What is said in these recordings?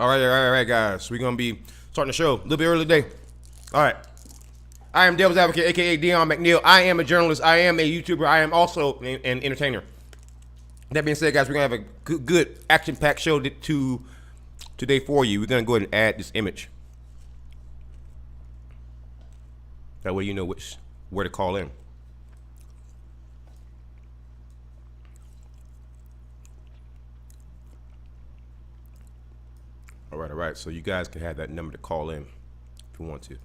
All right, guys. We're gonna be starting the show a little bit early today. All right. I am Devil's Advocate, aka Dion McNeil. I am a journalist. I am a YouTuber. I am also an entertainer. That being said, guys, we're gonna have a good action-packed show today for you. We're gonna go ahead and add this image. That way you know where to call in. All right. So you guys can have that number to call in if you want to.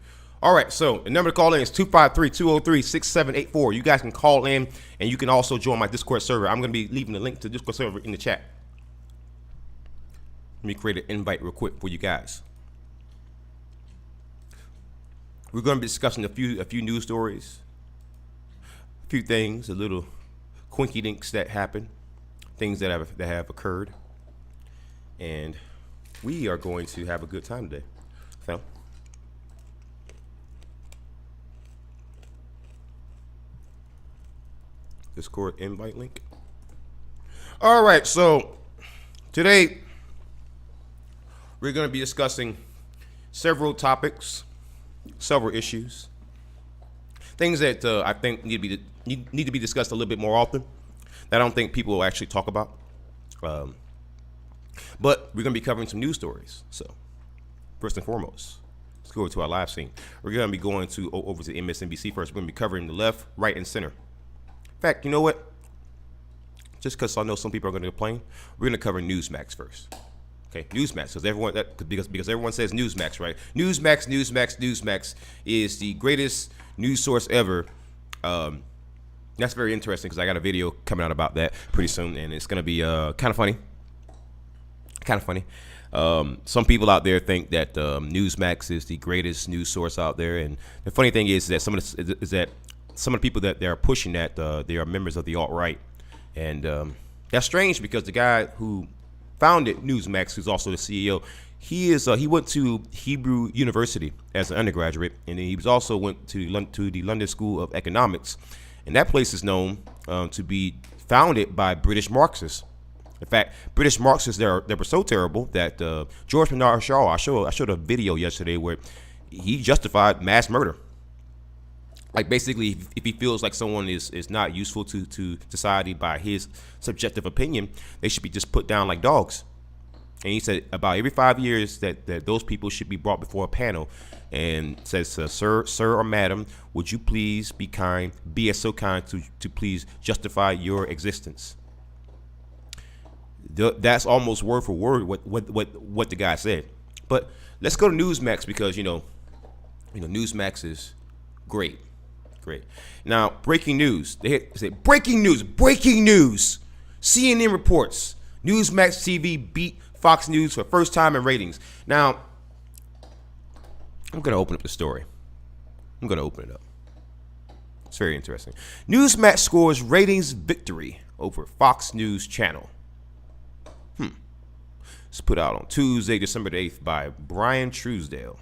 All right, so the number to call in is 253-203-6784. You guys can call in, and you can also join my Discord server. I'm going to be leaving the link to the Discord server in the chat. Let me create an invite real quick for you guys. We're going to be discussing a few news stories, a few things, a little quinky dinks that happen, things that have occurred, and we are going to have a good time today. So. Discord invite link. All right, so today we're going to be discussing several topics, several issues, things that I think need to be discussed a little bit more often that I don't think people will actually talk about. But we're going to be covering some news stories. So first and foremost, let's go over to our live scene. We're going to be going over to MSNBC first. We're going to be covering the left, right, and center. In fact, you know what? Just because I know some people are going to complain, we're going to cover Newsmax first. Okay, Newsmax, because everyone says Newsmax, right? Newsmax is the greatest news source ever. That's very interesting because I got a video coming out about that pretty soon, and it's going to be kind of funny. Some people out there think that Newsmax is the greatest news source out there, and the funny thing is that some of the people that they're pushing that they are members of the alt-right, and that's strange because the guy who founded Newsmax, who's also the CEO, he went to Hebrew University as an undergraduate, and he also went to the London School of Economics, and that place is known to be founded by British Marxists. In fact, British Marxists they were so terrible that George Bernard Shaw, I showed a video yesterday where he justified mass murder. Like basically, if he feels like someone is not useful to society by his subjective opinion, they should be just put down like dogs. And he said about every 5 years that those people should be brought before a panel and says, sir or madam, would you please be so kind to please justify your existence. That's almost word for word what the guy said. But let's go to Newsmax because you know Newsmax is great. Now, breaking news. They say breaking news. CNN reports Newsmax TV beat Fox News for first time in ratings. Now, I'm going to open up the story. I'm going to open it up. It's very interesting. Newsmax scores ratings victory over Fox News channel. It's put out on Tuesday, December the 8th by Brian Truesdale.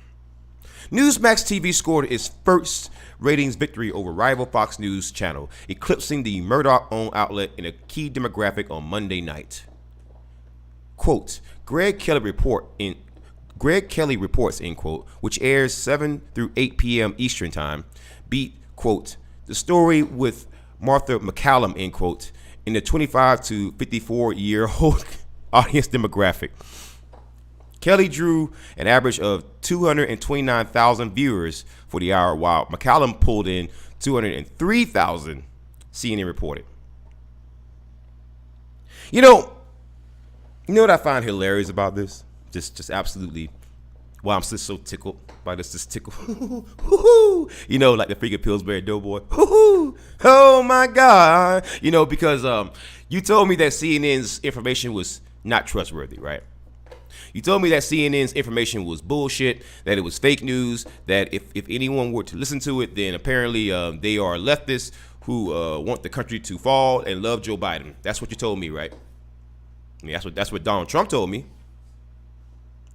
Newsmax TV scored its first ratings victory over rival Fox News channel, eclipsing the Murdoch-owned outlet in a key demographic on Monday night. Quote, Greg Kelly reports, end quote, which airs 7 through 8 p.m. Eastern Time, beat, quote, the story with Martha McCallum, end quote, in the 25 to 54-year-old audience demographic. Kelly drew an average of 229,000 viewers for the hour, while McCallum pulled in 203,000, CNN reported. You know what I find hilarious about this? Just absolutely, I'm just so tickled by this. Just tickled. You know, like the freaking Pillsbury Doughboy. Oh my God. You know, because you told me that CNN's information was not trustworthy, right? You told me that CNN's information was bullshit, that it was fake news, that if anyone were to listen to it, then apparently they are leftists who want the country to fall and love Joe Biden. That's what you told me, right? I mean, that's what Donald Trump told me.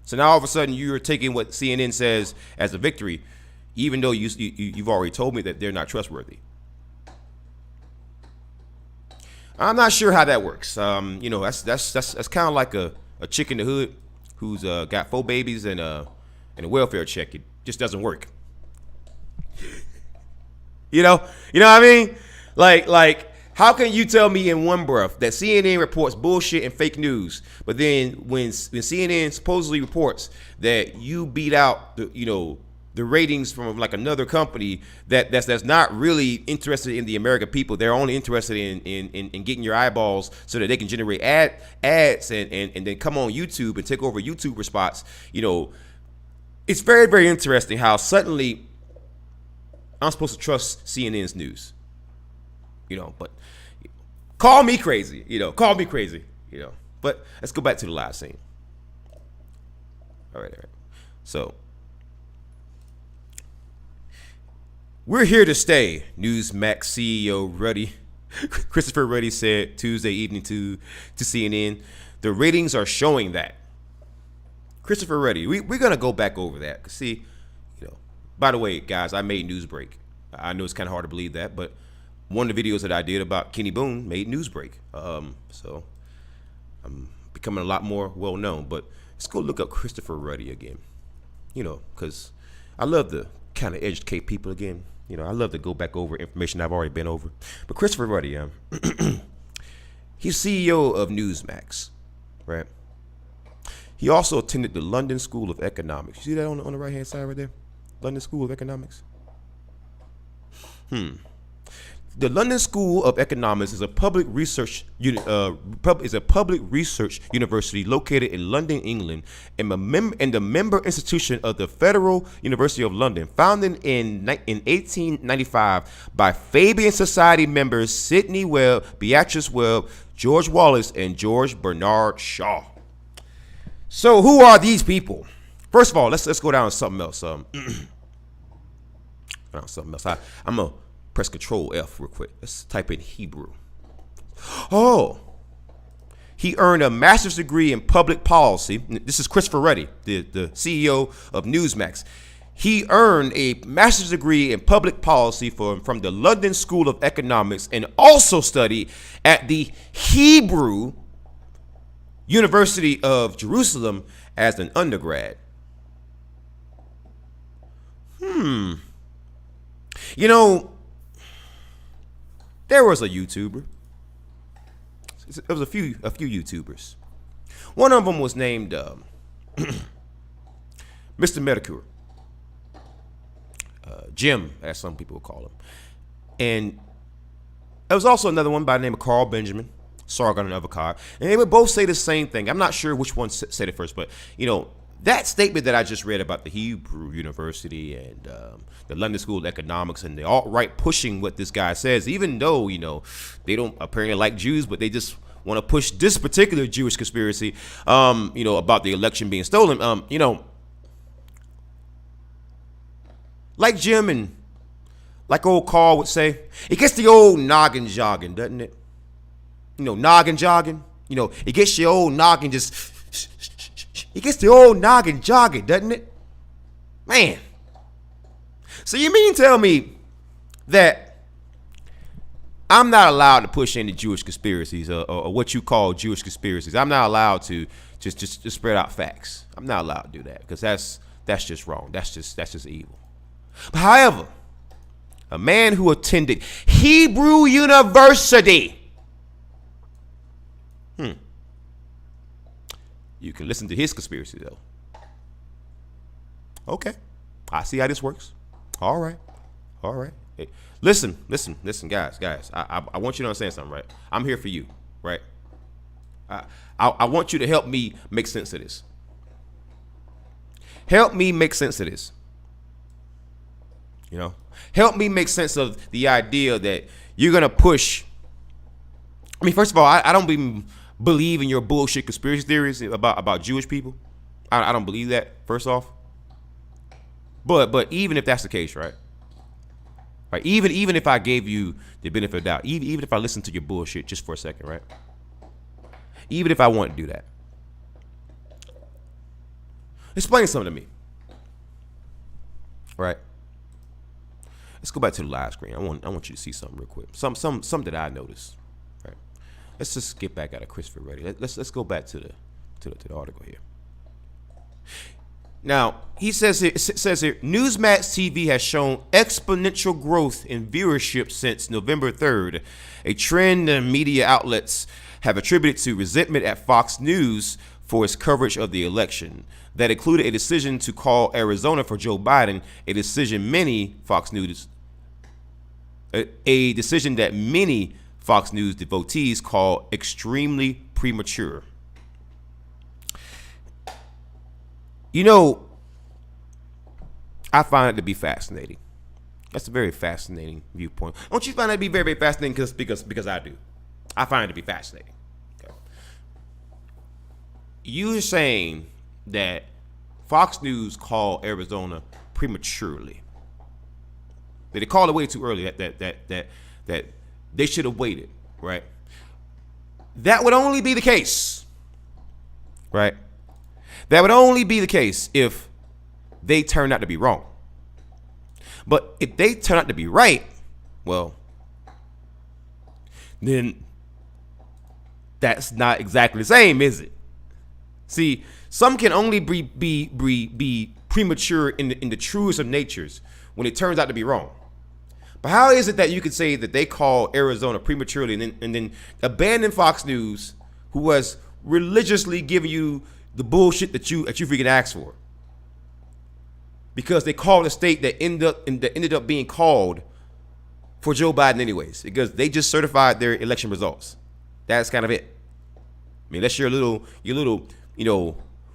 So now all of a sudden you're taking what CNN says as a victory, even though you've already told me that they're not trustworthy. I'm not sure how that works. You know, that's kind of like a chick in the hood who's got 4 babies and a welfare check. It just doesn't work. You know what I mean? Like, how can you tell me in one breath that CNN reports bullshit and fake news, but then when CNN supposedly reports that you beat out the ratings from like another company that's not really interested in the American people, they're only interested in getting your eyeballs so that they can generate ads and then come on YouTube and take over YouTube spots. It's very, very interesting how suddenly I'm supposed to trust CNN's news. But call me crazy, but let's go back to the live scene. All right. So we're here to stay, Newsmax CEO Christopher Ruddy said Tuesday evening to CNN. The ratings are showing that. Christopher Ruddy, we're going to go back over that. See, by the way, guys, I made Newsbreak. I know it's kind of hard to believe that, but one of the videos that I did about Kenny Boone made Newsbreak. So I'm becoming a lot more well-known. But let's go look up Christopher Ruddy again, because I love to kind of educate people again. I love to go back over information I've already been over. But Christopher Ruddy, he's CEO of Newsmax, right? He also attended the London School of Economics. You see that on the right-hand side right there? London School of Economics. The London School of Economics is a public research university located in London, England, and the member institution of the Federal University of London, founded in 1895 by Fabian Society members Sidney Webb, Beatrice Webb, George Wallace, and George Bernard Shaw. So who are these people? First of all, let's go down to something else. I'm gonna press Control F real quick. Let's type in Hebrew. Oh, he earned a master's degree in public policy. This is Christopher Ruddy, the CEO of Newsmax. He earned a master's degree in public policy from the London School of Economics and also studied at the Hebrew University of Jerusalem as an undergrad. There was a YouTuber. There was a few YouTubers. One of them was named Mr. Medicure, Jim, as some people would call him. And there was also another one by the name of Carl Benjamin, Sargon and Avocado. And they would both say the same thing. I'm not sure which one said it first, but that statement that I just read about the Hebrew University and the London School of Economics and the alt-right pushing what this guy says, even though, they don't apparently like Jews, but they just want to push this particular Jewish conspiracy, about the election being stolen. Like Jim and like old Carl would say, it gets the old noggin jogging, doesn't it? Noggin jogging. It gets your old noggin just... It gets the old noggin jogging, doesn't it? Man. So you mean tell me that I'm not allowed to push any Jewish conspiracies or what you call Jewish conspiracies? I'm not allowed to just spread out facts. I'm not allowed to do that because that's just wrong. That's just evil. But however, a man who attended Hebrew University, you can listen to his conspiracy, though. Okay. I see how this works. All right. Hey, listen, guys. I want you to understand something, right? I'm here for you, right? I want you to help me make sense of this. Help me make sense of this. Help me make sense of the idea that you're going to push. I mean, first of all, I don't even believe in your bullshit conspiracy theories about Jewish people. I don't believe that, first off. But even if that's the case, right? Even if I gave you the benefit of the doubt, even if I listened to your bullshit just for a second, right? Even if I want to do that, explain something to me, right? Let's go back to the live screen. I want you to see something real quick. Something that I noticed. Let's just get back out of Christopher Ruddy. Let's go back to the article here. Now, he says it says here, Newsmax TV has shown exponential growth in viewership since November 3rd, a trend media outlets have attributed to resentment at Fox News for its coverage of the election. That included a decision to call Arizona for Joe Biden, a decision that many Fox News devotees call extremely premature. You know, I find it to be fascinating. That's a very fascinating viewpoint. Don't you find that to be very, very fascinating? Because I do. I find it to be fascinating. Okay. You're saying that Fox News called Arizona prematurely. That they called it way too early. That they should have waited, right? That would only be the case, right? That would only be the case if they turned out to be wrong. But if they turn out to be right, well, then that's not exactly the same, is it? See, some can only be premature in the truest of natures when it turns out to be wrong. But how is it that you could say that they call Arizona prematurely and then abandon Fox News, who has religiously given you the bullshit that you freaking asked for? Because they called a state that ended up being called for Joe Biden anyways, because they just certified their election results. That's kind of it. I mean, unless your little,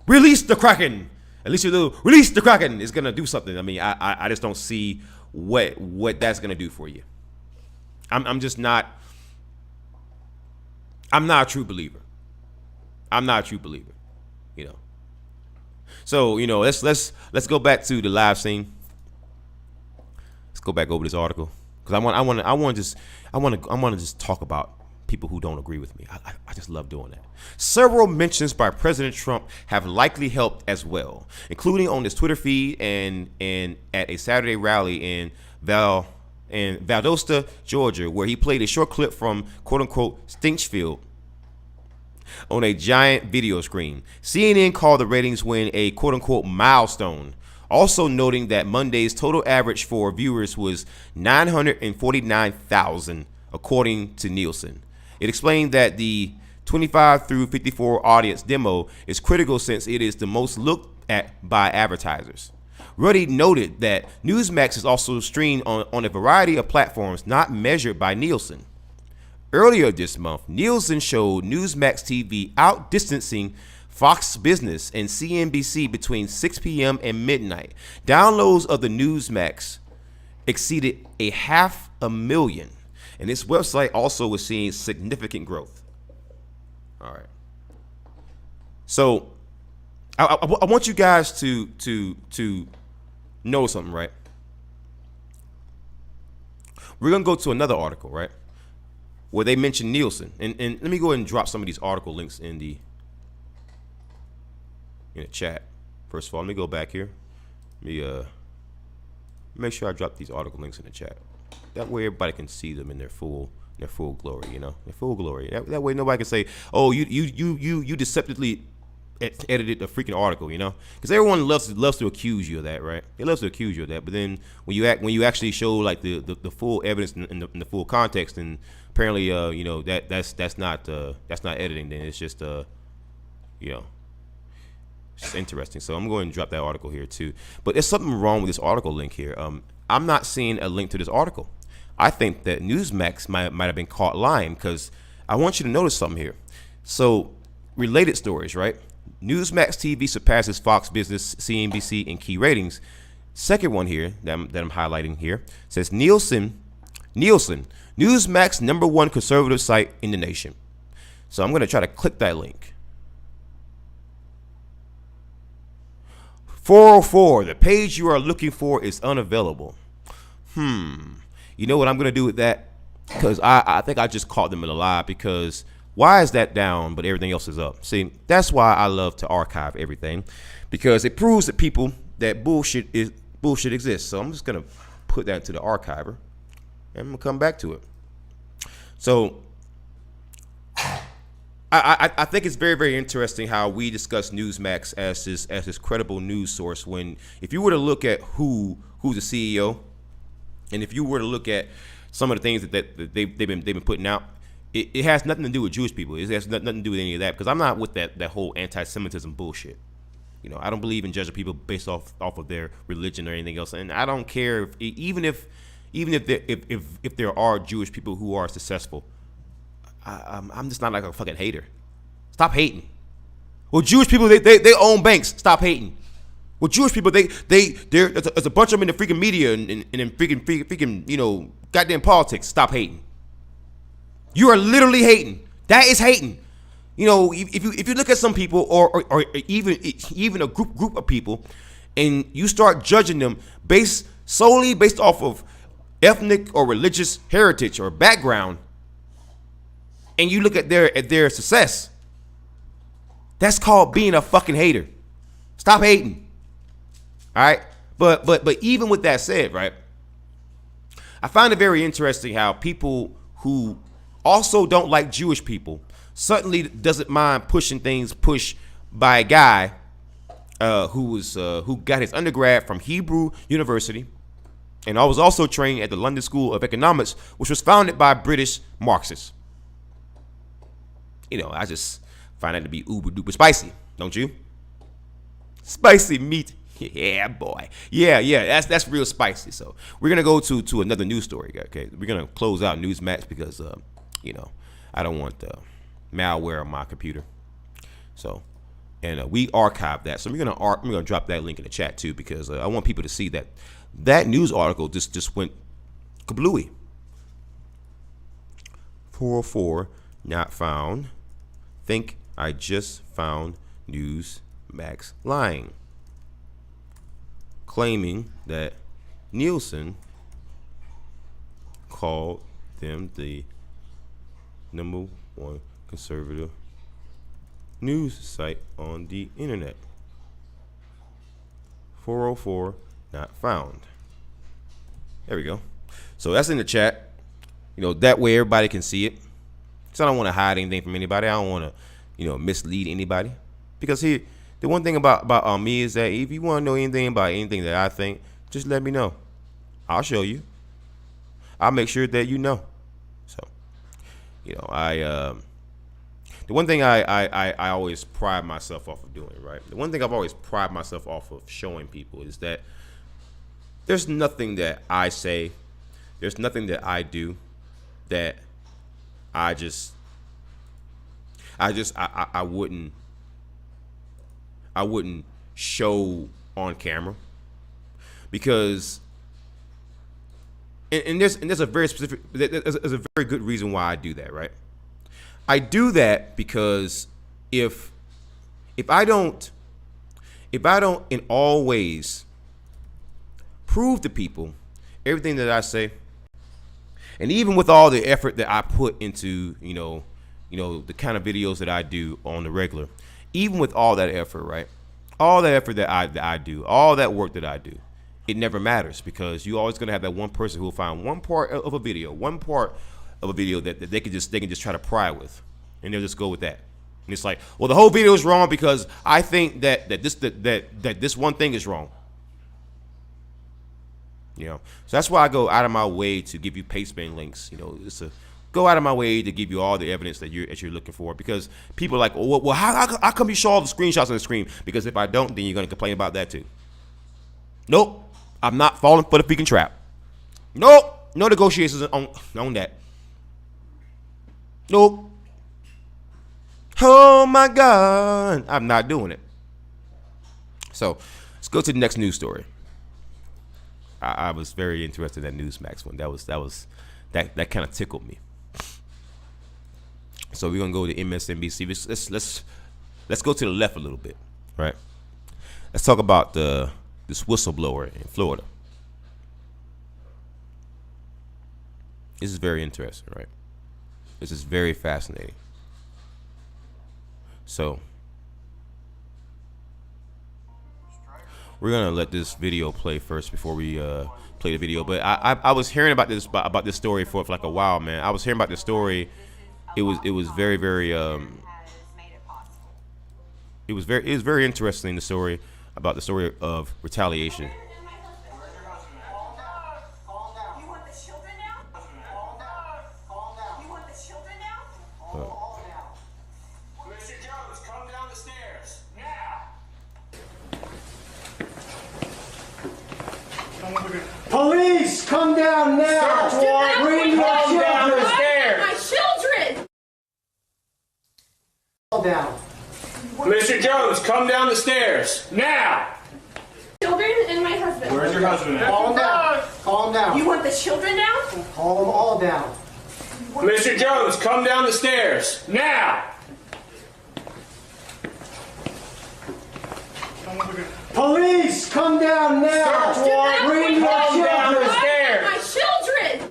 release the Kraken. At least your little release the Kraken is gonna do something. I mean, I just don't see what that's gonna do for you. I'm not a true believer. I'm not a true believer. So let's go back to the live scene. Let's go back over this article because I want to just talk about people who don't agree with me. I just love doing that. Several mentions by President Trump have likely helped as well, including on his Twitter feed and at a Saturday rally in Valdosta, Georgia, where he played a short clip from quote unquote Stinchfield on a giant video screen. CNN called the ratings win a quote-unquote milestone, also noting that Monday's total average for viewers was 949,000, according to Nielsen. It explained that the 25 through 54 audience demo is critical since it is the most looked at by advertisers. Ruddy noted that Newsmax is also streamed on a variety of platforms not measured by Nielsen. Earlier this month, Nielsen showed Newsmax TV outdistancing Fox Business and CNBC between 6 p.m. and midnight. Downloads of the Newsmax exceeded 500,000, and its website also was seeing significant growth. All right. So I want you guys to know something, right? We're gonna go to another article, right, where they mention Nielsen, and let me go ahead and drop some of these article links in the chat. First of all, let me go back here. Let me make sure I drop these article links in the chat. That way, everybody can see them in their full glory. Their full glory. That way, nobody can say, "Oh, you deceptively edited a freaking article," because everyone loves to accuse you of that, right? They love to accuse you of that, but then when you actually show like the full evidence in the full context, and apparently that's not editing, then it's just it's interesting. So I'm going to drop that article here too. But there's something wrong with this article link here. I'm not seeing a link to this article. I think that Newsmax might have been caught lying, because I want you to notice something here. So related stories, right? Newsmax TV surpasses Fox Business, CNBC in key ratings. Second one here that I'm highlighting here says Nielsen, Newsmax #1 conservative site in the nation. So I'm going to try to click that link. 404, the page you are looking for is unavailable. You know what I'm going to do with that? Because I think I just caught them in a lie, because why is that down but everything else is up? See, that's why I love to archive everything, because it proves that bullshit exists. So I'm just going to put that into the archiver, and I'm going to come back to it. So I think it's very, very interesting how we discuss Newsmax as this credible news source. When if you were to look at who's the CEO, and if you were to look at some of the things that they've been putting out, it has nothing to do with Jewish people. It has nothing to do with any of that, because I'm not with that whole anti-Semitism bullshit. You know, I don't believe in judging people based off of their religion or anything else, and I don't care even if there are Jewish people who are successful. I'm just not like a fucking hater. Stop hating. Well, Jewish people they own banks. Stop hating. Well, Jewish people there's a bunch of them in the freaking media and in freaking you know goddamn politics. Stop hating. You are literally hating. That is hating. You know, if you look at some people or even a group of people, and you start judging them solely based off of ethnic or religious heritage or background, and you look at their success, that's called being a fucking hater. Stop hating. All right, but even with that said, right, I find it very interesting how people who also don't like Jewish people suddenly doesn't mind pushing things pushed by a guy who got his undergrad from Hebrew University, and I was also trained at the London School of Economics, which was founded by British Marxists. You know, I just find that to be uber duper spicy, don't you? Spicy meat. Yeah, boy. Yeah, that's real spicy. So we're gonna go to another news story. Okay, we're gonna close out Newsmax because you know, I don't want malware on my computer. So, and we archived that. So we're gonna drop that link in the chat too, because I want people to see that news article just went kablooey. 404 not found. Think I just found Newsmax lying, claiming that Nielsen called them the #1 conservative news site on the internet. 404 not found. There we go. So that's in the chat. You know, that way everybody can see it. So I don't want to hide anything from anybody. I don't want to, you know, mislead anybody. Because here, the one thing about me is that if you want to know anything about anything that I think, just let me know. I'll show you. I'll make sure that you know. So, you know, the one thing I always pride myself off of doing, right? The one thing I've always pride myself off of showing people is that there's nothing that I say, there's nothing that I do that I wouldn't show on camera, because and there's a very specific, there's a very good reason why I do that, right? I do that because if I don't in all ways prove to people everything that I say, and even with all the effort that I put into, you know, the kind of videos that I do on the regular, even with all that effort, right? All that effort that I do, all that work that I do, it never matters, because you're always gonna have that one person who will find one part of a video that they can just try to pry with, and they'll just go with that. And it's like, well, the whole video is wrong because I think that this one thing is wrong. You know, so that's why I go out of my way to give you pastebin links. You know, it's go out of my way to give you all the evidence that you're looking for, because people are like, oh, well, how come you show all the screenshots on the screen? Because if I don't, then you're gonna complain about that too. Nope, I'm not falling for the freaking trap. Nope, no negotiations on that. Nope. Oh my God, I'm not doing it. So let's go to the next news story. I was very interested in that Newsmax one. That kind of tickled me. So we're gonna go to MSNBC. Let's go to the left a little bit, right? Let's talk about this whistleblower in Florida. This is very interesting, right? This is very fascinating. So we're gonna let this video play first before we play the video. But I was hearing about this story for like a while, man. I was hearing about this story. It was very, very it was very interesting, the story about the story of retaliation. Police, come down now! Bring your children! My children! All down. Mr. Jones, come down the stairs, now! Children and my husband. Where's your husband at? Calm down. Calm down. You want the children now? Call them all down. Mr. Jones, come down the stairs, now! Police, come down now! Bring your children! My children!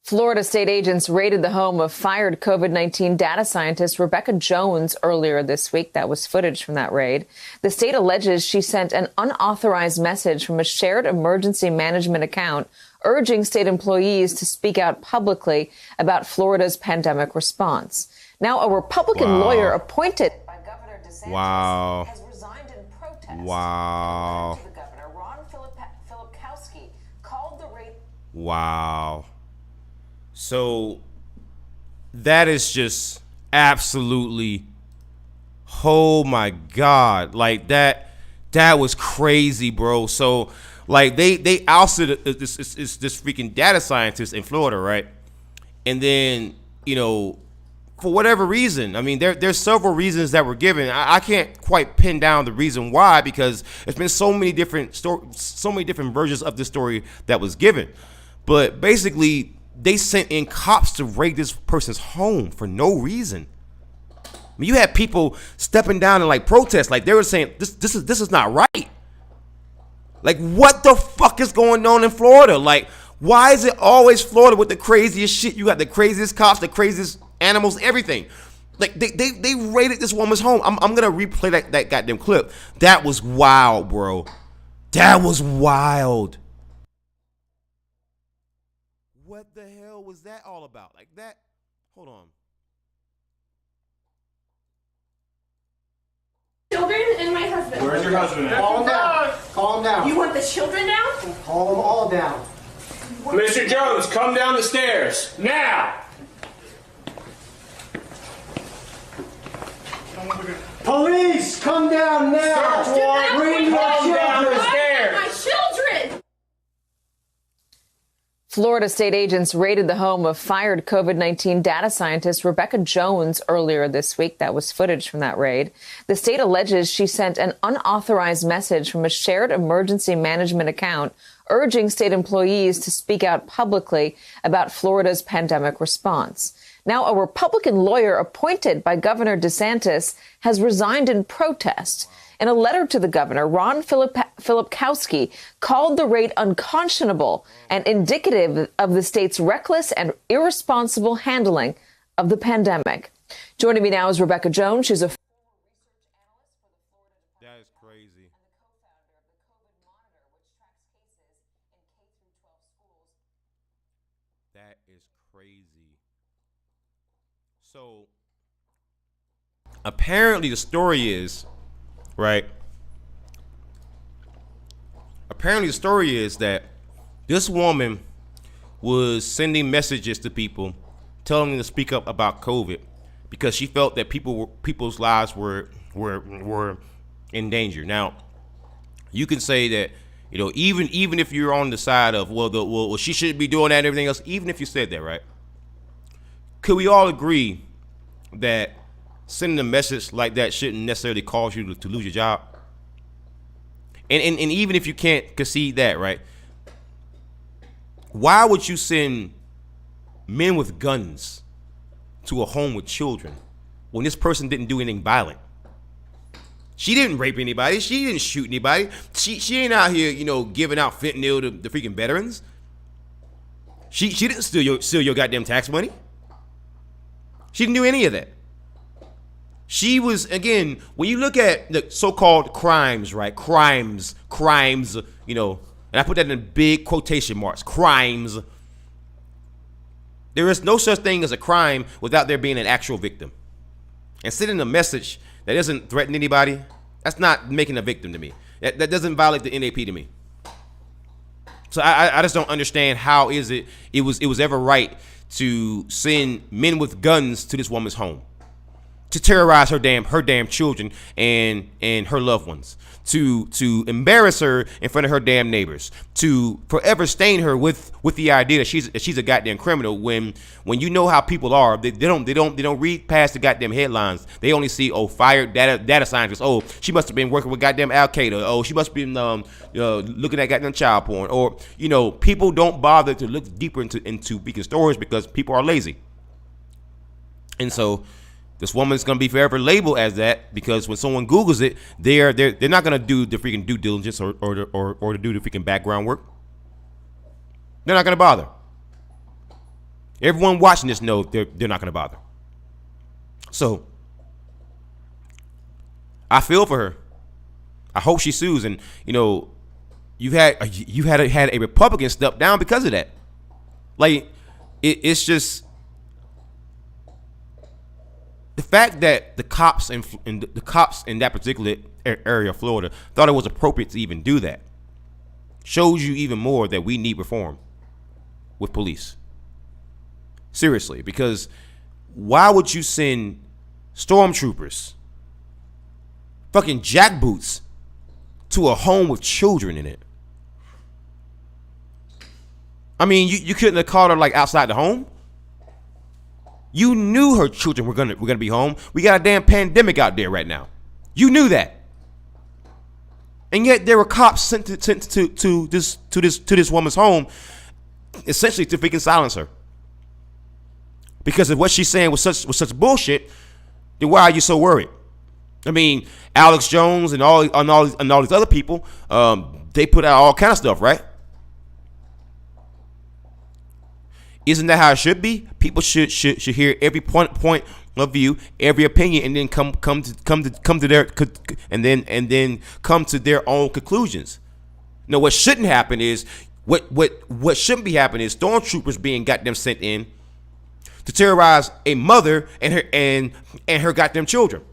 Florida state agents raided the home of fired COVID-19 data scientist Rebecca Jones earlier this week. That was footage from that raid. The state alleges she sent an unauthorized message from a shared emergency management account urging state employees to speak out publicly about Florida's pandemic response. Now, a Republican lawyer appointed by Governor DeSantis has resigned in protest. Wow. The governor, Ron Filipkowski, called the raid. Wow. So that is just absolutely, oh my God, like that was crazy, bro. So like they ousted this freaking data scientist in Florida, right? And then, you know, for whatever reason, I mean, there's several reasons that were given. I can't quite pin down the reason why, because there's been so many different versions of this story that was given. But basically, they sent in cops to raid this person's home for no reason. I mean, you had people stepping down and like protest, like they were saying this is not right. Like, what the fuck is going on in Florida? Like, why is it always Florida with the craziest shit? You got the craziest cops, the craziest animals, everything. Like they raided this woman's home. I'm gonna replay that goddamn clip. That was wild, bro. That was wild. What the hell was that all about? Like that? Hold on. Children and my husband. Where's your husband at? Calm down. Calm down. You want the children now? Call them all down. Mr. Jones, come down the stairs, now! Police, come down now! Bring your children! My children! Florida state agents raided the home of fired COVID-19 data scientist Rebecca Jones earlier this week. That was footage from that raid. The state alleges she sent an unauthorized message from a shared emergency management account urging state employees to speak out publicly about Florida's pandemic response. Now, a Republican lawyer appointed by Governor DeSantis has resigned in protest. In a letter to the governor, Ron Filipkowski called the raid unconscionable and indicative of the state's reckless and irresponsible handling of the pandemic. Joining me now is Rebecca Jones. She's a That is crazy. That is crazy. So apparently the story is, right? Apparently the story is that this woman was sending messages to people telling them to speak up about COVID because she felt that people's lives were in danger. Now, you can say that, you know, even if you're on the side of well she shouldn't be doing that and everything else, even if you said that, right? Could we all agree that sending a message like that shouldn't necessarily cause you to lose your job? And even if you can't concede that, right? Why would you send men with guns to a home with children when this person didn't do anything violent? She didn't rape anybody. She didn't shoot anybody. She ain't out here, you know, giving out fentanyl to the freaking veterans. She didn't steal your goddamn tax money. She didn't do any of that. She was, again, when you look at the so-called crimes, right? Crimes, you know, and I put that in big quotation marks, crimes. There is no such thing as a crime without there being an actual victim. and sending a message that doesn't threaten anybody, that's not making a victim to me. That doesn't violate the NAP to me. So I just don't understand how is it was ever right to send men with guns to this woman's home to terrorize her damn children and her loved ones, to embarrass her in front of her damn neighbors, to forever stain her with the idea that she's a goddamn criminal. When you know how people are, they don't read past the goddamn headlines. They only see, oh, fired data scientist. Oh, she must have been working with goddamn Al Qaeda. Oh, she must have been looking at goddamn child porn. Or people don't bother to look deeper into beacon stories because people are lazy. And so this woman's gonna be forever labeled as that because when someone Googles it, they're not gonna do the freaking due diligence or to do the freaking background work. They're not gonna bother. Everyone watching this knows they're not gonna bother. So I feel for her. I hope she sues, and you had a Republican step down because of that. Like it's just. The fact that the cops in that particular area of Florida thought it was appropriate to even do that shows you even more that we need reform with police. Seriously, because why would you send stormtroopers, fucking jackboots, to a home with children in it? I mean, you couldn't have called her like outside the home. You knew her children were gonna be home. We got a damn pandemic out there right now. You knew that, and yet there were cops sent to this woman's home, essentially to freaking silence her. Because if what she's saying was such bullshit, then why are you so worried? I mean, Alex Jones and all these other people, they put out all kind of stuff, right? Isn't that how it should be? People should hear every point of view, every opinion, and then come to their own conclusions. No, what shouldn't happen is what shouldn't be happening is stormtroopers being goddamn sent in to terrorize a mother and her goddamn children.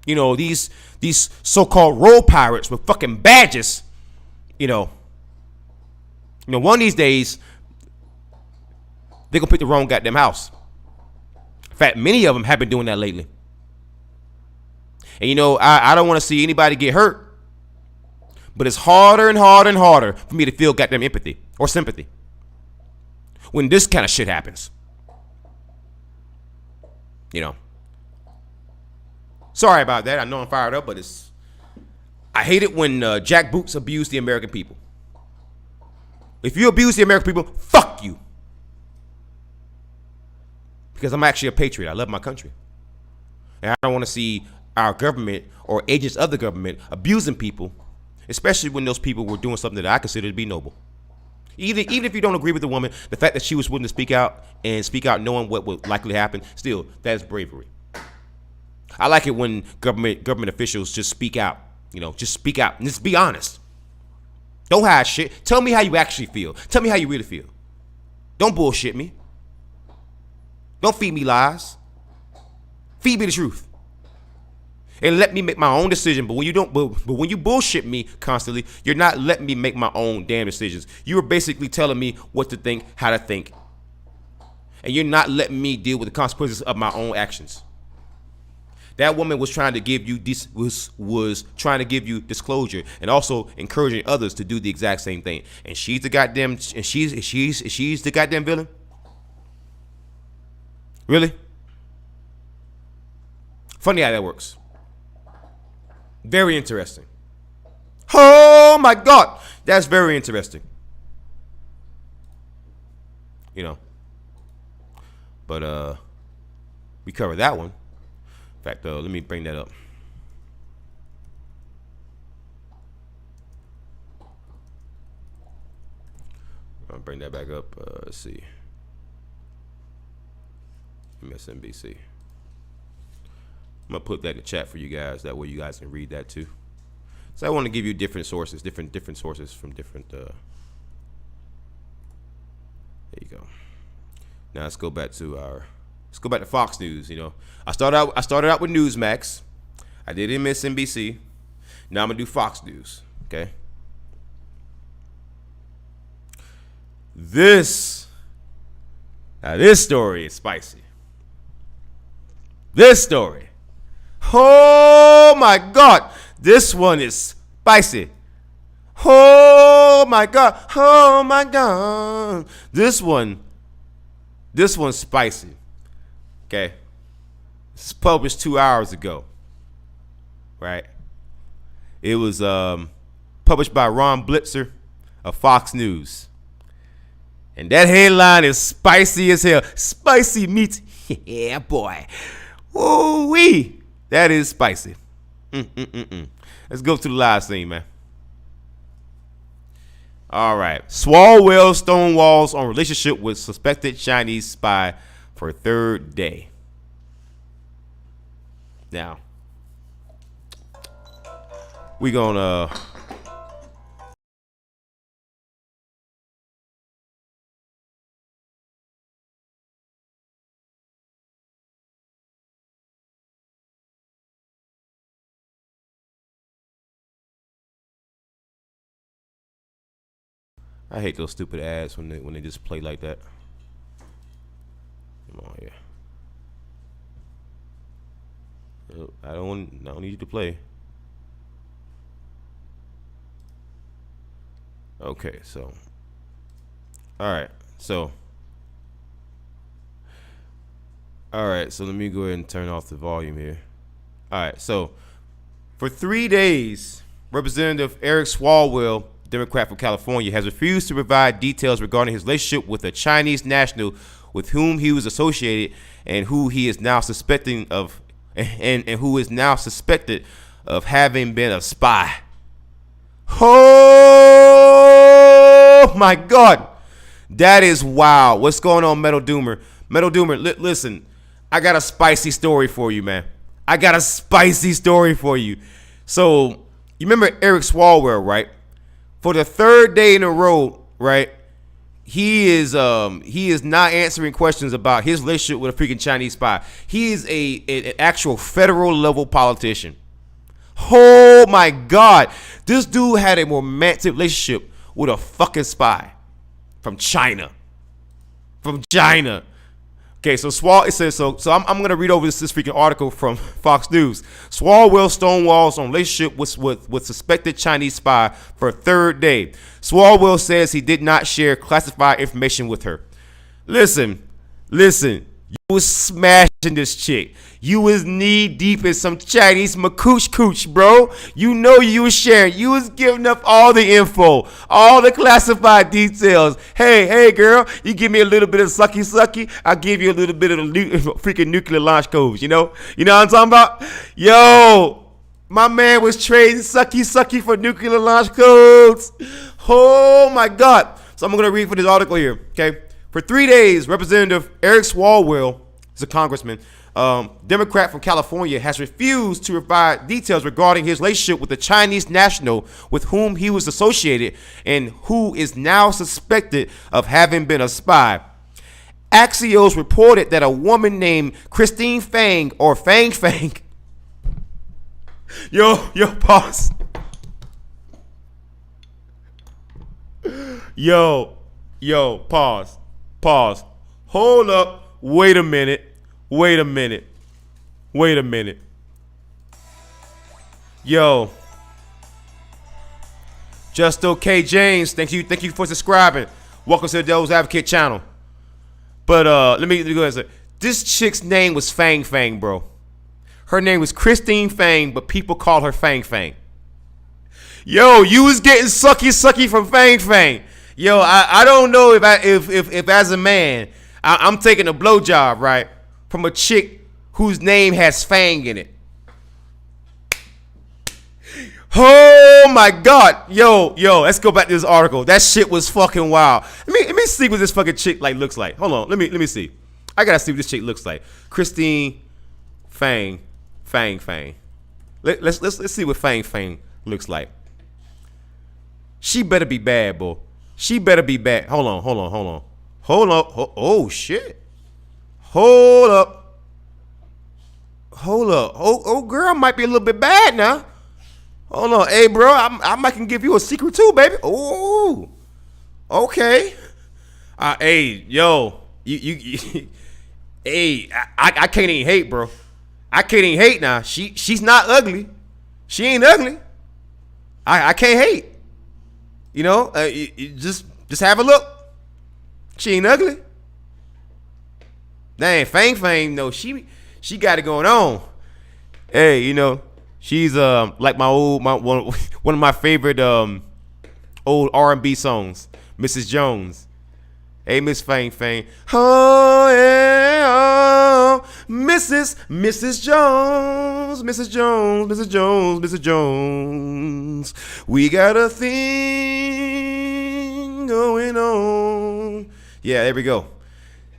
These so-called role pirates with fucking badges, one of these days, they're going to pick the wrong goddamn house. In fact, many of them have been doing that lately. And, I don't want to see anybody get hurt. But it's harder and harder and harder for me to feel goddamn empathy or sympathy when this kind of shit happens. Sorry about that. I know I'm fired up, but I hate it when jackboots abuse the American people. If you abuse the American people, fuck you. Because I'm actually a patriot. I love my country. And I don't want to see our government or agents of the government abusing people, especially when those people were doing something that I consider to be noble. Even if you don't agree with the woman, the fact that she was willing to speak out knowing what would likely happen, still, that is bravery. I like it when government officials just speak out. Just speak out and just be honest. Don't hide shit. Tell me how you actually feel. Tell me how you really feel. Don't bullshit me. Don't feed me lies. Feed me the truth. And let me make my own decision. But when you don't, but when you bullshit me constantly, you're not letting me make my own damn decisions. You are basically telling me what to think, how to think. And you're not letting me deal with the consequences of my own actions. That woman was trying to give you was trying to give you disclosure and also encouraging others to do the exact same thing. And she's the goddamn she's the goddamn villain. Really? Funny how that works. Very interesting. Oh my God, that's very interesting. But we covered that one. In fact, let me bring that up. I'll bring that back up. Let's see. MSNBC. I'm gonna put that in the chat for you guys. That way you guys can read that too. So I want to give you different sources, different sources from different. There you go. Now let's go back to our Let's go back to Fox News. You know, I started out with Newsmax. I did MSNBC. Now I'm gonna do Fox News. Okay. This story is spicy. This story. Oh my God. This one is spicy. Oh my God. Oh my God. This one's spicy. Okay. It's published 2 hours ago. Right. It was published by Ron Blitzer of Fox News. And that headline is spicy as hell. Spicy meets, yeah, boy. Woo-wee. That is spicy. Let's go to the live scene, man. All right. Swalwell stonewalls on relationship with suspected Chinese spy for third day. Now, we gonna... I hate those stupid ads when they just play like that. Come on here. I don't need you to play. Okay, so all right, so let me go ahead and turn off the volume here. All right, so for 3 days, Representative Eric Swalwell, Democrat from California, has refused to provide details regarding his relationship with a Chinese national with whom he was associated and who he is now suspecting of and who is now suspected of having been a spy. Oh my God. That is wild. What's going on, Metal Doomer? Metal Doomer, listen, I got a spicy story for you, man. I got a spicy story for you. So, you remember Eric Swalwell, right? For the third day in a row, right? He is not answering questions about his relationship with a freaking Chinese spy. He is an actual federal level politician. Oh my God. This dude had a romantic relationship with a fucking spy from China. From China. Okay, so it says so I'm gonna read over this freaking article from Fox News. Swalwell stonewalls on relationship with suspected Chinese spy for a third day. Swalwell says he did not share classified information with her. Listen, you was smashing this chick. You was knee deep in some Chinese cooch, bro. You know you was sharing. You was giving up all the info, all the classified details. Hey, girl, you give me a little bit of sucky. I'll give you a little bit of freaking nuclear launch codes. You know what I'm talking about? Yo, my man was trading sucky for nuclear launch codes. Oh my God. So I'm gonna read for this article here. Okay. For 3 days, Representative Eric Swalwell, is a congressman, Democrat from California, has refused to provide details regarding his relationship with a Chinese national with whom he was associated and who is now suspected of having been a spy. Axios reported that a woman named Christine Fang, or Fang, yo, pause. Yo, pause. Hold up. Wait a minute. Yo. Just okay, James. Thank you for subscribing. Welcome to the Devil's Advocate channel. But let me go ahead and say, this chick's name was Fang, bro. Her name was Christine Fang, but people call her Fang. Yo, you was getting sucky from Fang. Yo, I don't know if as a man, I'm taking a blowjob, right, from a chick whose name has Fang in it. Oh my God. Yo, let's go back to this article. That shit was fucking wild. Let me see what this fucking chick looks like. Hold on, let me see. I gotta see what this chick looks like. Christine Fang. Let's see what Fang looks like. She better be bad, boy. She better be bad. Hold on. Oh shit. Hold up. Oh, girl might be a little bit bad now. Hold on. Hey, bro, I might can give you a secret too, baby. Oh, okay. Hey, yo, you hey, I can't even hate, bro. I can't even hate now. She's not ugly. She ain't ugly. I can't hate. You know, you just have a look. She ain't ugly. Dang, Fang, no, she got it going on. Hey, you know, she's like one of my favorite old R&B songs, Mrs. Jones. Hey, Miss Fang. Oh, yeah, oh, Mrs. Jones. We got a thing going on. Yeah, there we go.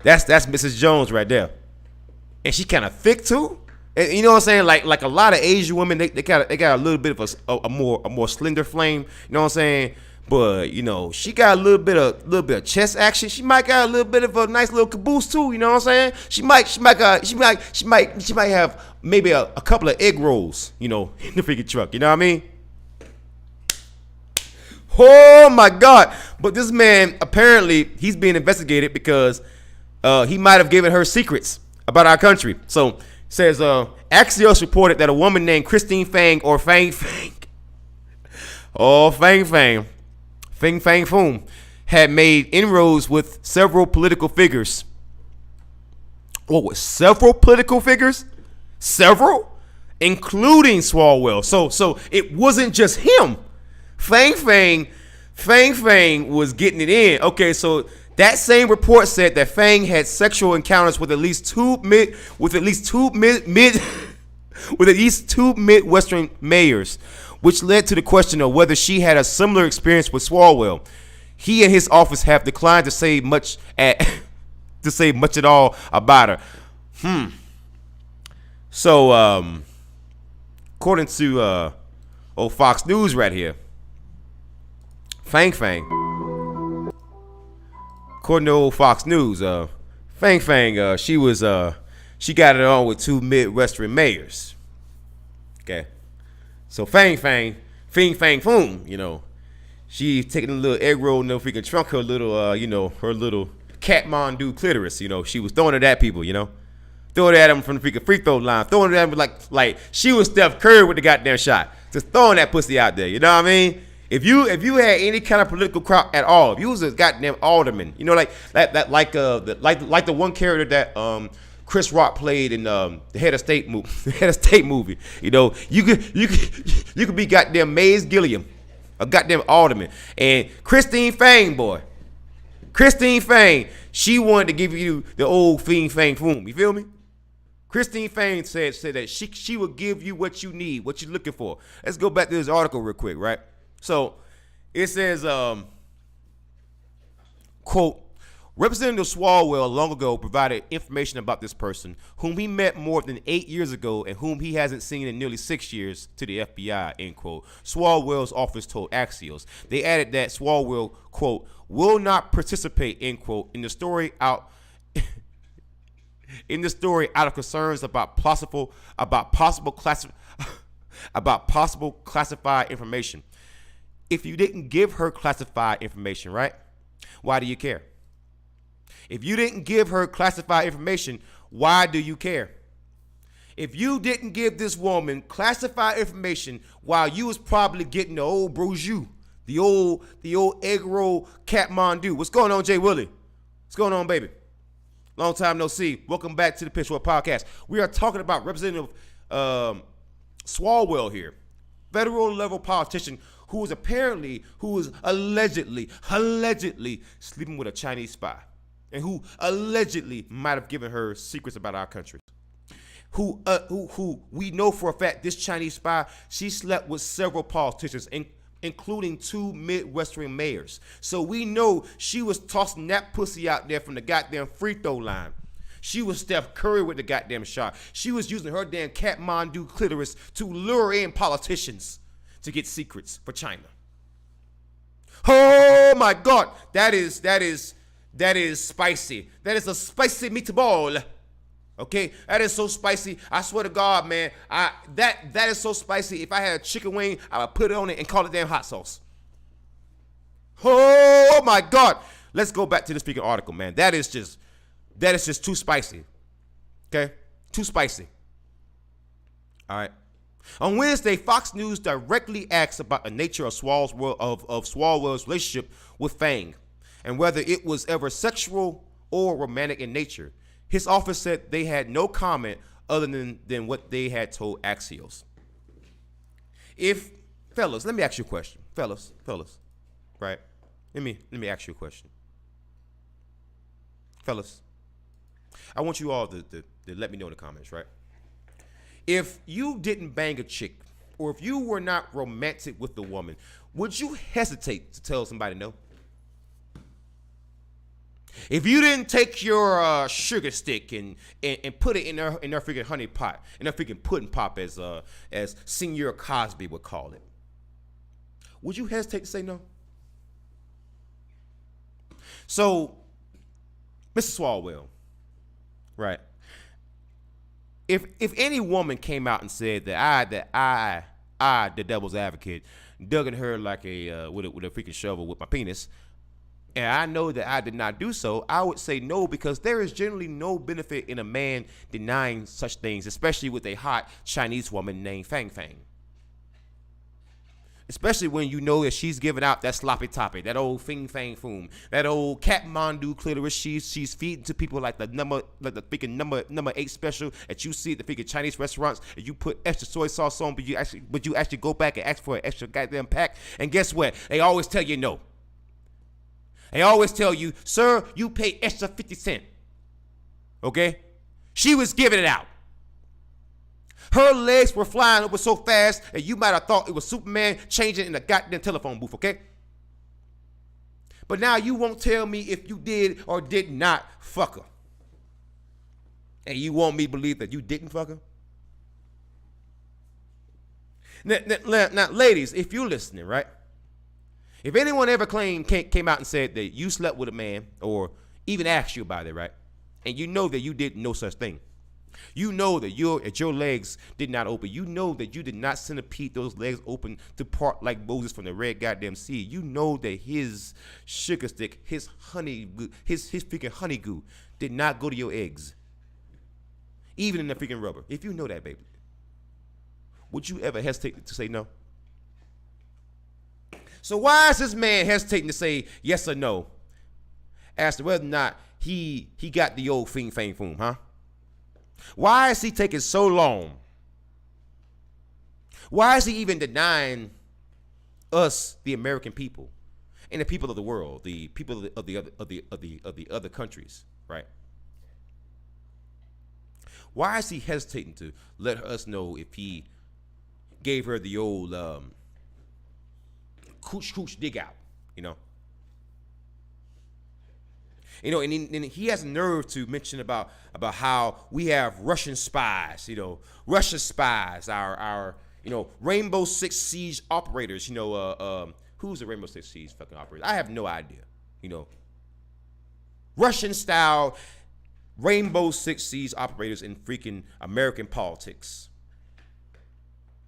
That's Mrs. Jones right there. And she kind of thick too. And you know what I'm saying? Like a lot of Asian women, they got a little bit of a more slender flame. You know what I'm saying? But you know, she got a little bit of chest action. She might got a little bit of a nice little caboose too. You know what I'm saying? She might have maybe a couple of egg rolls. You know, in the freaking truck. You know what I mean? Oh my God! But this man apparently he's being investigated because he might have given her secrets about our country. So it says Axios reported that a woman named Christine Fang or Fang. Oh, Fang Foom had made inroads with several political figures. What was several political figures? Several? Including Swalwell. So it wasn't just him. Fang was getting it in. Okay, so that same report said that Fang had sexual encounters with at least two Midwestern mayors, which led to the question of whether she had a similar experience with Swalwell. He and his office have declined to say much at all about her. So according to Fox News right here, Fang. According to old Fox News, Fang, she got it on with two Midwestern mayors. Okay, so Fang, Foom, you know, she taking a little egg roll, no freaking trunk, her little, her little Kathmandu clitoris, you know, she was throwing it at people, you know, throwing it at them from the freaking free throw line, throwing it at them like she was Steph Curry with the goddamn shot, just throwing that pussy out there, you know what I mean? If you had any kind of political crowd at all, if you was a goddamn alderman, you know, like the one character that Chris Rock played in the Head of State movie, you know, you could be goddamn Mays Gilliam, a goddamn alderman, and Christine Fang, she wanted to give you the old Fang Foom, you feel me? Christine Fang said that she will give you what you need, what you're looking for. Let's go back to this article real quick, right? So it says, quote, Representative Swalwell long ago provided information about this person, whom he met more than 8 years ago and whom he hasn't seen in nearly 6 years, to the FBI, end quote. Swalwell's office told Axios. They added that Swalwell, quote, will not participate, end quote, in the story out of concerns about possible classified information. If you didn't give her classified information, right? Why do you care? If you didn't give her classified information, why do you care? If you didn't give this woman classified information while you was probably getting the old brochu, the old egg roll Kathmandu. What's going on, Jay Willie? What's going on, baby? Long time no see. Welcome back to the Pitchfork podcast. We are talking about Representative Swalwell here, federal level politician who is allegedly sleeping with a Chinese spy, and who allegedly might have given her secrets about our country. Who we know for a fact this Chinese spy, she slept with several politicians, including two Midwestern mayors. So we know she was tossing that pussy out there from the goddamn free throw line. She was Steph Curry with the goddamn shot. She was using her damn Kathmandu clitoris to lure in politicians to get secrets for China. Oh my God, that is spicy. That is a spicy meatball. Okay, that is so spicy. I swear to God, man, that is so spicy. If I had a chicken wing, I would put it on it and call it damn hot sauce. Oh my God! Let's go back to this freaking article, man. That is just too spicy. Okay, too spicy. All right. On Wednesday, Fox News directly asked about the nature of Swalwell's relationship with Fang and whether it was ever sexual or romantic in nature. His office said they had no comment other than what they had told Axios. Fellas, let me ask you a question. Fellas, right? Let me ask you a question. Fellas, I want you all to let me know in the comments, right? If you didn't bang a chick, or if you were not romantic with the woman, would you hesitate to tell somebody no? If you didn't take your sugar stick and put it in her freaking honey pot, in her freaking pudding pop, as Senior Cosby would call it, would you hesitate to say no? So, Mr. Swalwell, right? If any woman came out and said that I, the devil's advocate, dug in her like with a freaking shovel with my penis, and I know that I did not do so, I would say no, because there is generally no benefit in a man denying such things, especially with a hot Chinese woman named Fang Fang. Especially when you know that she's giving out that sloppy toppy, that old fing fang foom, that old Kathmandu clitoris she's feeding to people like the freaking number 8 special that you see at the freaking Chinese restaurants, and you put extra soy sauce on, but you actually go back and ask for an extra goddamn pack, and guess what? They always tell you no. They always tell you, sir, you pay extra 50 cents. Okay? She was giving it out. Her legs were flying over so fast that you might have thought it was Superman changing in a goddamn telephone booth, okay? But now you won't tell me if you did or did not fuck her. And you want me to believe that you didn't fuck her? Now, ladies, if you're listening, right? If anyone ever came out and said that you slept with a man or even asked you about it, right? And you know that you did no such thing. You know that your legs did not open. You know that you did not centipede those legs open to part like Moses from the red goddamn sea. You know that his sugar stick, his freaking honey goo did not go to your eggs. Even in the freaking rubber. If you know that, baby, would you ever hesitate to say no? So why is this man hesitating to say yes or no as to whether or not he got the old fing fang foom, huh? Why is he taking so long? Why is he even denying us, the American people, and the people of the world, the people of the other countries, right? Why is he hesitating to let us know if he gave her the old cooch dig out, you know? You know, and he has nerve to mention about how we have Russian spies, you know, Russian spies, our Rainbow Six Siege operators, you know, who's the Rainbow Six Siege fucking operator? I have no idea, you know. Russian style Rainbow Six Siege operators in freaking American politics,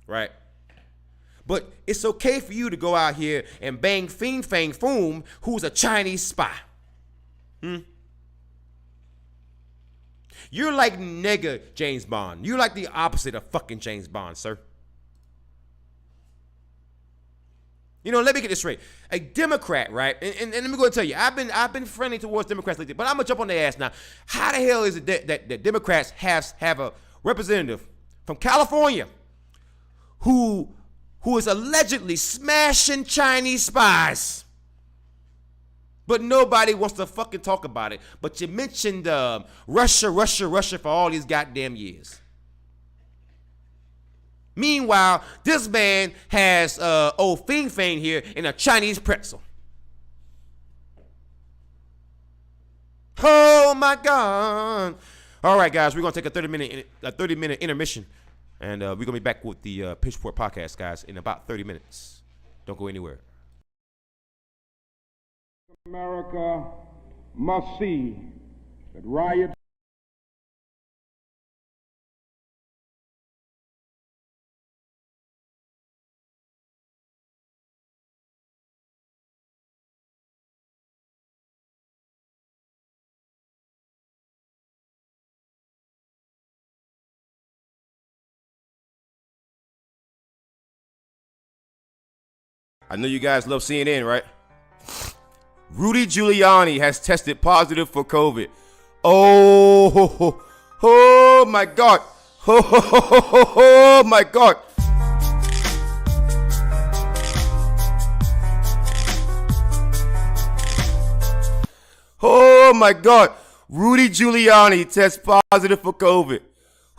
right? But it's okay for you to go out here and bang Fing Fang Foom, who's a Chinese spy. You're like nigga James Bond. You're like the opposite of fucking James Bond, sir. You know, let me get this straight. A Democrat, right? And let me go and tell you, I've been friendly towards Democrats lately, but I'm gonna jump on their ass now. How the hell is it that Democrats have a representative from California who is allegedly smashing Chinese spies? But nobody wants to fucking talk about it. But you mentioned Russia for all these goddamn years. Meanwhile, this man has old Fing Fang here in a Chinese pretzel. Oh my God! All right, guys, we're gonna take a 30-minute intermission, and we're gonna be back with the Pitchfork podcast, guys, in about 30 minutes. Don't go anywhere. America must see that riots I know you guys love CNN, right? Rudy Giuliani has tested positive for COVID. Oh my God. Oh my God. Oh my God. Rudy Giuliani tests positive for COVID.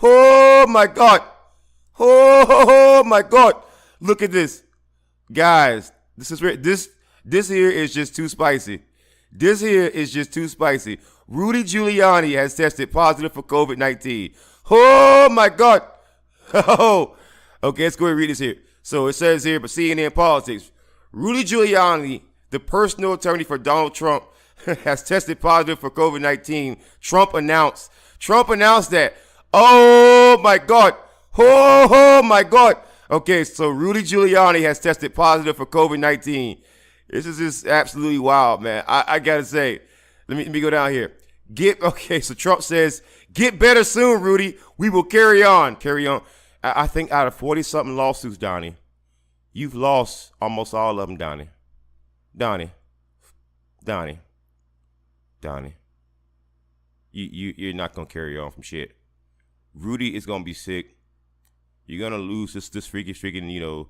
Oh my God. Oh my God. Look at this. Guys, this here is just too spicy. This here is just too spicy. Rudy Giuliani has tested positive for COVID-19. Oh my God. Oh. Okay, let's go ahead and read this here. So it says here, but CNN politics. Rudy Giuliani, the personal attorney for Donald Trump, has tested positive for COVID-19. Trump announced that. Oh my God. Oh my God. Okay, so Rudy Giuliani has tested positive for COVID-19. This is just absolutely wild, man. I gotta say, let me go down here. So Trump says, get better soon, Rudy. We will carry on. I think out of 40-something lawsuits, Donnie, you've lost almost all of them, Donnie. You're not gonna carry on from shit. Rudy is gonna be sick. You're gonna lose this freaking,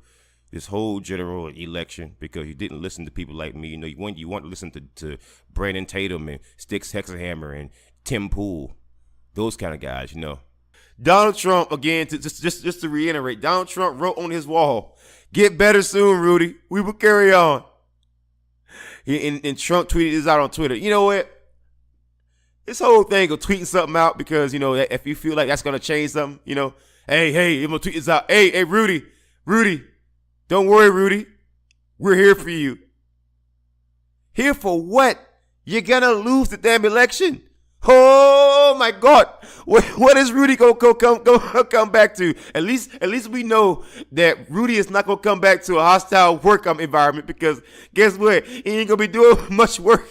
this whole general election because you didn't listen to people like me. You want to listen to Brandon Tatum and Styx Hexahammer and Tim Pool, those kind of guys. Donald Trump, again, just to reiterate, Donald Trump wrote on his wall, "Get better soon, Rudy. We will carry on." And Trump tweeted this out on Twitter. You know what? This whole thing of tweeting something out because, if you feel like that's going to change something, hey, I'm going to tweet this out. Hey, Rudy, don't worry, Rudy. We're here for you. Here for what? You're going to lose the damn election. Oh, my God. What is Rudy going to come back to? At least we know that Rudy is not going to come back to a hostile work environment because guess what? He ain't going to be doing much work.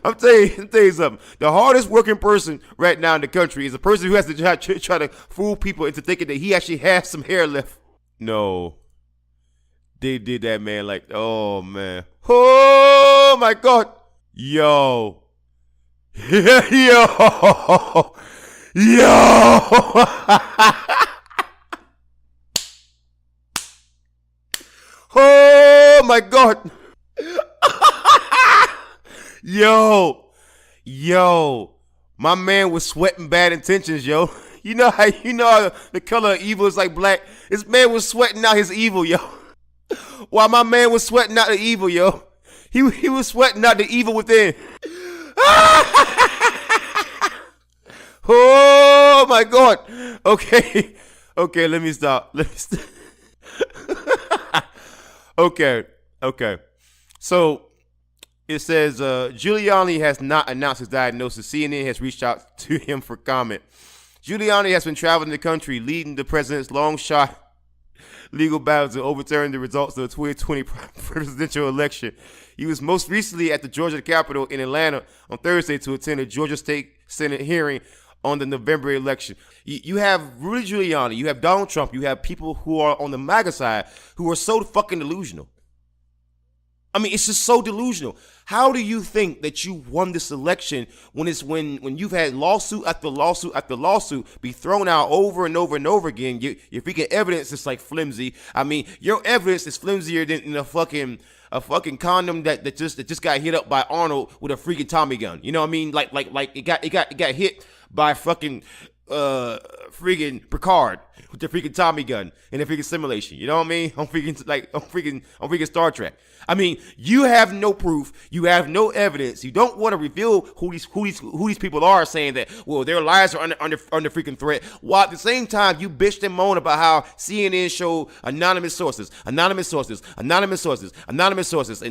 I'm telling you something. The hardest working person right now in the country is a person who has to try to fool people into thinking that he actually has some hair left. No. They did that, man. Like, oh, man. Oh, my God. Yo. Yo. Oh, my God. Yo, my man was sweating bad intentions, yo. You know how the color of evil is like black? This man was sweating out his evil, yo. While my man was sweating out the evil, yo. He was sweating out the evil within. Oh my God. Okay, let me stop. Okay. So it says Giuliani has not announced his diagnosis. CNN has reached out to him for comment. Giuliani has been traveling the country, leading the president's long-shot legal battle to overturn the results of the 2020 presidential election. He was most recently at the Georgia Capitol in Atlanta on Thursday to attend a Georgia State Senate hearing on the November election. You have Rudy Giuliani, you have Donald Trump, you have people who are on the MAGA side who are so fucking delusional. I mean, it's just so delusional. How do you think that you won this election when you've had lawsuit after lawsuit after lawsuit be thrown out over and over and over again? Your freaking evidence is like flimsy. I mean, your evidence is flimsier than a fucking condom that just got hit up by Arnold with a freaking Tommy gun. You know what I mean? Like it got hit by fucking freaking Picard with the freaking Tommy gun in a freaking simulation. You know what I mean? On freaking Star Trek. I mean, you have no proof, you have no evidence, you don't want to reveal who these people are, saying that, well, their lives are under freaking threat, while at the same time you bitch and moan about how CNN show anonymous sources, and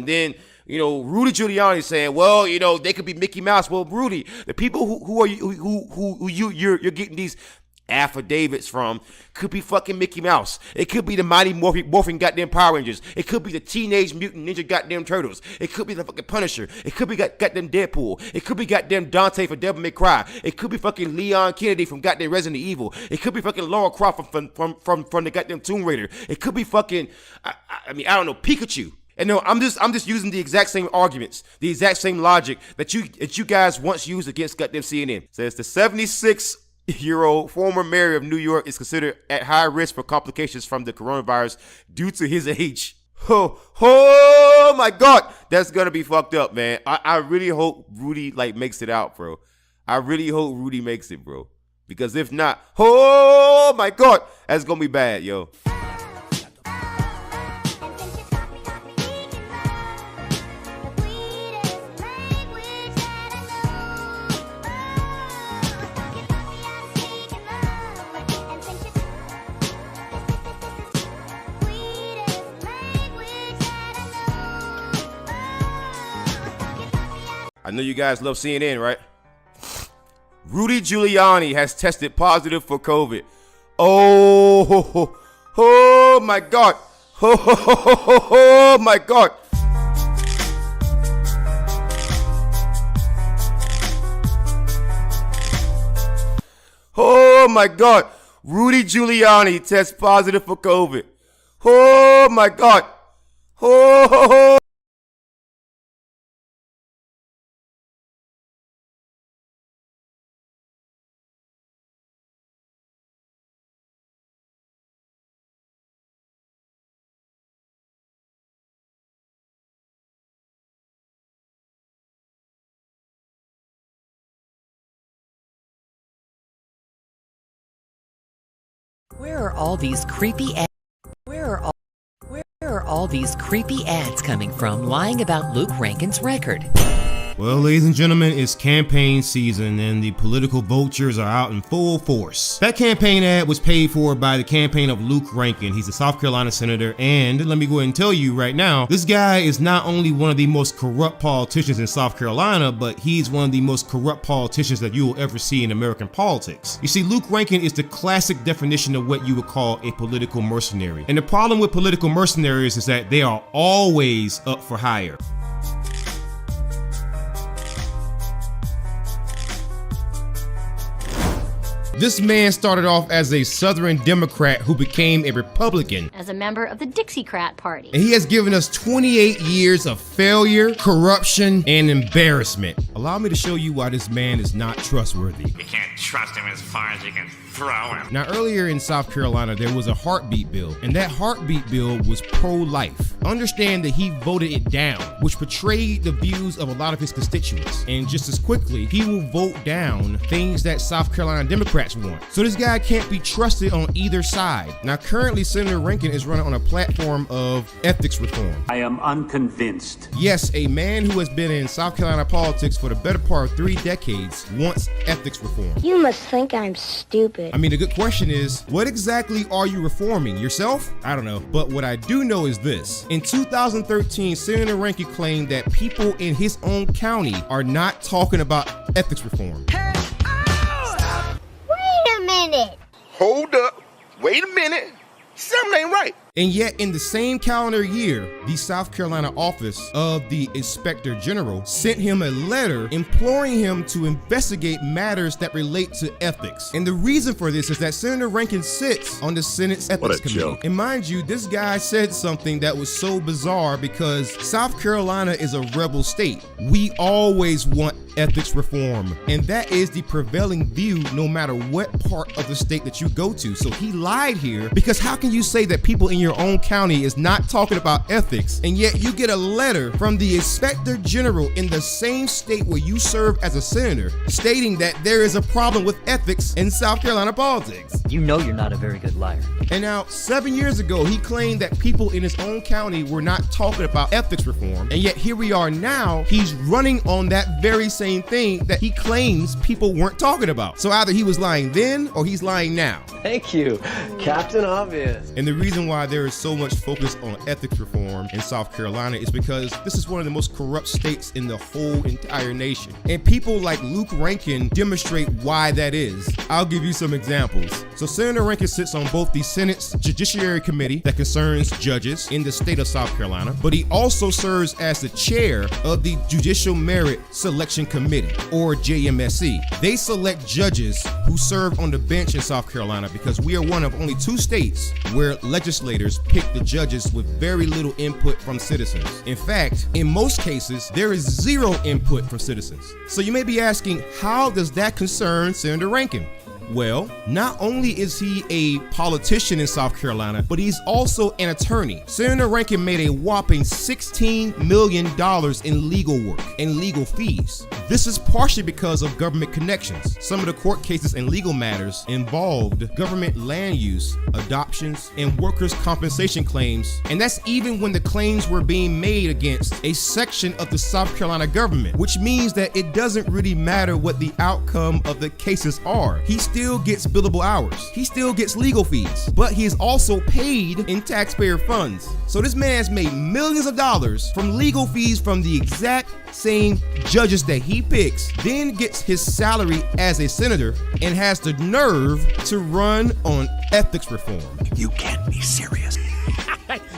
then Rudy Giuliani saying, well, they could be Mickey Mouse. Well, Rudy, the people who you're getting these affidavits from. Could be fucking Mickey Mouse. It could be the Mighty Morphin goddamn Power Rangers. It could be the Teenage Mutant Ninja goddamn Turtles. It could be the fucking Punisher. It could be goddamn Deadpool. It could be goddamn Dante from Devil May Cry. It could be fucking Leon Kennedy from goddamn Resident Evil. It could be fucking Lara Croft from the goddamn Tomb Raider. It could be fucking, I mean, I don't know, Pikachu. And no, I'm just using the exact same arguments, the exact same logic that you guys once used against goddamn CNN. Says the 76-year-old former mayor of New York is considered at high risk for complications from the coronavirus due to his age. Oh my God, that's gonna be fucked up, man. I really hope Rudy makes it out, bro. I really hope Rudy makes it, bro. Because if not, oh my God, that's gonna be bad, yo. I know you guys love CNN, right? Rudy Giuliani has tested positive for COVID. Oh my God. Oh my God. Oh my God. Rudy Giuliani tests positive for COVID. Oh my God. Oh. Where are all these creepy ads? Where are all these creepy ads coming from lying about Luke Rankin's record? Well, ladies and gentlemen, it's campaign season and the political vultures are out in full force. That campaign ad was paid for by the campaign of Luke Rankin. He's a South Carolina senator, and let me go ahead and tell you right now, this guy is not only one of the most corrupt politicians in South Carolina, but he's one of the most corrupt politicians that you will ever see in American politics. You see, Luke Rankin is the classic definition of what you would call a political mercenary. And the problem with political mercenaries is that they are always up for hire. This man started off as a Southern Democrat who became a Republican. As a member of the Dixiecrat Party. And he has given us 28 years of failure, corruption, and embarrassment. Allow me to show you why this man is not trustworthy. You can't trust him as far as you can throw him. Now, earlier in South Carolina, there was a heartbeat bill, and that heartbeat bill was pro-life. Understand that he voted it down, which betrayed the views of a lot of his constituents. And just as quickly, he will vote down things that South Carolina Democrats want. So this guy can't be trusted on either side. Now, currently, Senator Rankin is running on a platform of ethics reform. I am unconvinced. Yes, a man who has been in South Carolina politics for the better part of 3 decades wants ethics reform. You must think I'm stupid. I mean, the good question is, what exactly are you reforming? Yourself? I don't know. But what I do know is this. In 2013, Senator Rankin claimed that people in his own county are not talking about ethics reform. Hey, oh! Wait a minute. Hold up. Wait a minute. Something ain't right. And yet, in the same calendar year, the South Carolina office of the Inspector General sent him a letter imploring him to investigate matters that relate to ethics. And the reason for this is that Senator Rankin sits on the Senate's Ethics Committee. Joke. And mind you, this guy said something that was so bizarre because South Carolina is a rebel state. We always want ethics reform, and that is the prevailing view no matter what part of the state that you go to. So he lied here, because how can you say that people in your own county is not talking about ethics, and yet you get a letter from the Inspector General in the same state where you serve as a senator stating that there is a problem with ethics in South Carolina politics? You know you're not a very good liar. And now, 7 years ago, he claimed that people in his own county were not talking about ethics reform, and yet here we are now, he's running on that very same thing that he claims people weren't talking about. So either he was lying then or he's lying now. Thank you, Captain Obvious. And the reason why there is so much focus on ethics reform in South Carolina is because this is one of the most corrupt states in the whole entire nation. And people like Luke Rankin demonstrate why that is. I'll give you some examples. So Senator Rankin sits on both the Senate's Judiciary Committee that concerns judges in the state of South Carolina, but he also serves as the chair of the Judicial Merit Selection Committee, or JMSC. They select judges who serve on the bench in South Carolina because we are one of only 2 states where legislators pick the judges with very little input from citizens. In fact, in most cases, there is 0 input from citizens. So you may be asking, how does that concern Senator Rankin? Well, not only is he a politician in South Carolina, but he's also an attorney. Senator Rankin made a whopping $16 million in legal work and legal fees. This is partially because of government connections. Some of the court cases and legal matters involved government land use, adoptions, and workers' compensation claims, and that's even when the claims were being made against a section of the South Carolina government, which means that it doesn't really matter what the outcome of the cases are. He still gets billable hours. He still gets legal fees, but he is also paid in taxpayer funds. So this man's made millions of dollars from legal fees from the exact same judges that he picks, then gets his salary as a senator and has the nerve to run on ethics reform. You can't be serious.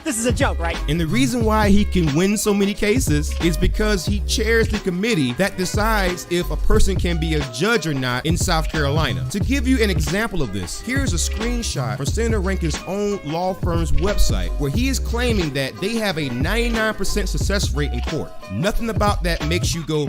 This is a joke, right? And the reason why he can win so many cases is because he chairs the committee that decides if a person can be a judge or not in South Carolina. To give you an example of this, here's a screenshot from Senator Rankin's own law firm's website where he is claiming that they have a 99% success rate in court. Nothing about that makes you go,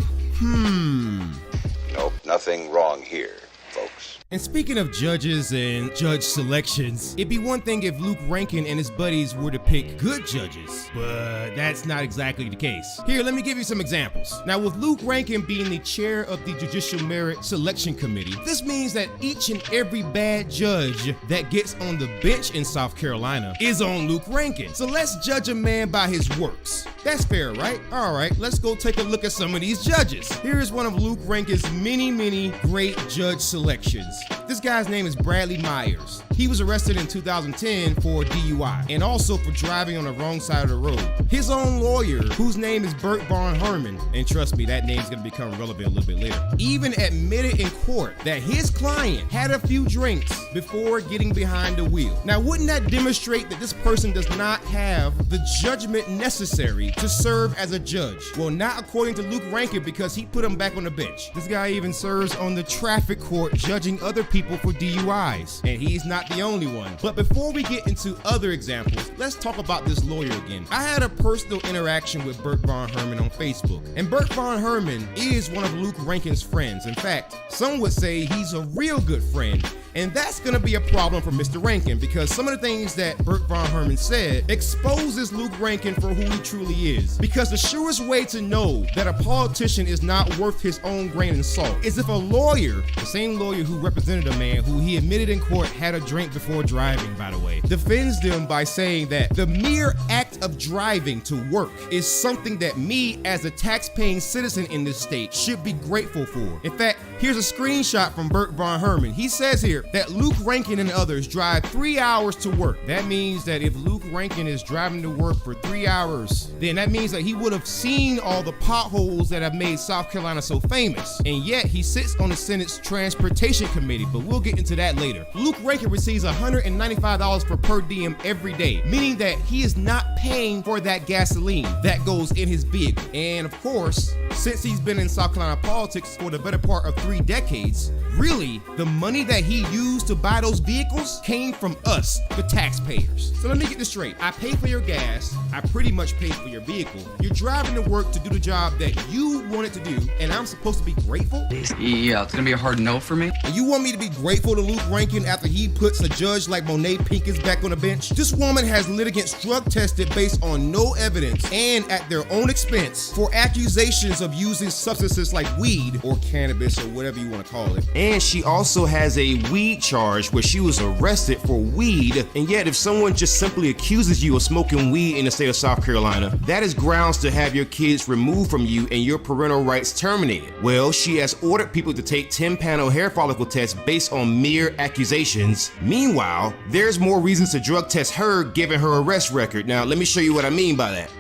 Nope, nothing wrong here, folks. And speaking of judges and judge selections, it'd be one thing if Luke Rankin and his buddies were to pick good judges, but that's not exactly the case. Here, let me give you some examples. Now, with Luke Rankin being the chair of the Judicial Merit Selection Committee, this means that each and every bad judge that gets on the bench in South Carolina is on Luke Rankin. So let's judge a man by his works. That's fair, right? All right, let's go take a look at some of these judges. Here is one of Luke Rankin's many great judge selections. This guy's name is Bradley Myers. He was arrested in 2010 for DUI and also for driving on the wrong side of the road. His own lawyer, whose name is Burt Von Herman, and trust me, that name's gonna become relevant a little bit later, even admitted in court that his client had a few drinks before getting behind the wheel. Now, wouldn't that demonstrate that this person does not have the judgment necessary to serve as a judge? Well, not according to Luke Rankin, because he put him back on the bench. This guy even serves on the traffic court judging other people for DUIs, and he's not the only one. But before we get into other examples, let's talk about this lawyer again. I had a personal interaction with Burt Von Herman on Facebook, and Burt Von Herman is one of Luke Rankin's friends. In fact, some would say he's a real good friend, and that's gonna be a problem for Mr. Rankin, because some of the things that Burt Von Herman said exposes Luke Rankin for who he truly is. Because the surest way to know that a politician is not worth his own grain of salt is if a lawyer, the same lawyer who represented a man who he admitted in court had a drink before driving, by the way, defends them by saying that the mere act of driving to work is something that me as a tax-paying citizen in this state should be grateful for. In fact, here's a screenshot from Burt Von Herman. He says here that Luke Rankin and others drive 3 hours to work. That means that if Luke Rankin is driving to work for 3 hours, then that means that he would have seen all the potholes that have made South Carolina so famous. And yet he sits on the Senate's Transportation Committee, but we'll get into that later. Luke Rankin receives $195 for per diem every day, meaning that he is not paying for that gasoline that goes in his vehicle. And of course, since he's been in South Carolina politics for the better part of 3 decades, really, the money that he used to buy those vehicles came from us, the taxpayers. So let me get this straight. I pay for your gas, I pretty much pay for your vehicle. You're driving to work to do the job that you wanted to do, and I'm supposed to be grateful? Yeah, it's gonna be a hard no for me. And you want me to be grateful to Luke Rankin after he puts a judge like Monet Pinkins back on the bench? This woman has litigants drug tested based on no evidence and at their own expense for accusations of using substances like weed or cannabis or whatever you want to call it. And she also has a weed charge where she was arrested for weed. And yet if someone just simply accuses you of smoking weed in the state of South Carolina, that is grounds to have your kids removed from you and your parental rights terminated. Well, she has ordered people to take 10-panel hair follicle tests based on mere accusations. Meanwhile, there's more reasons to drug test her given her arrest record. Now, let me show you what I mean by that.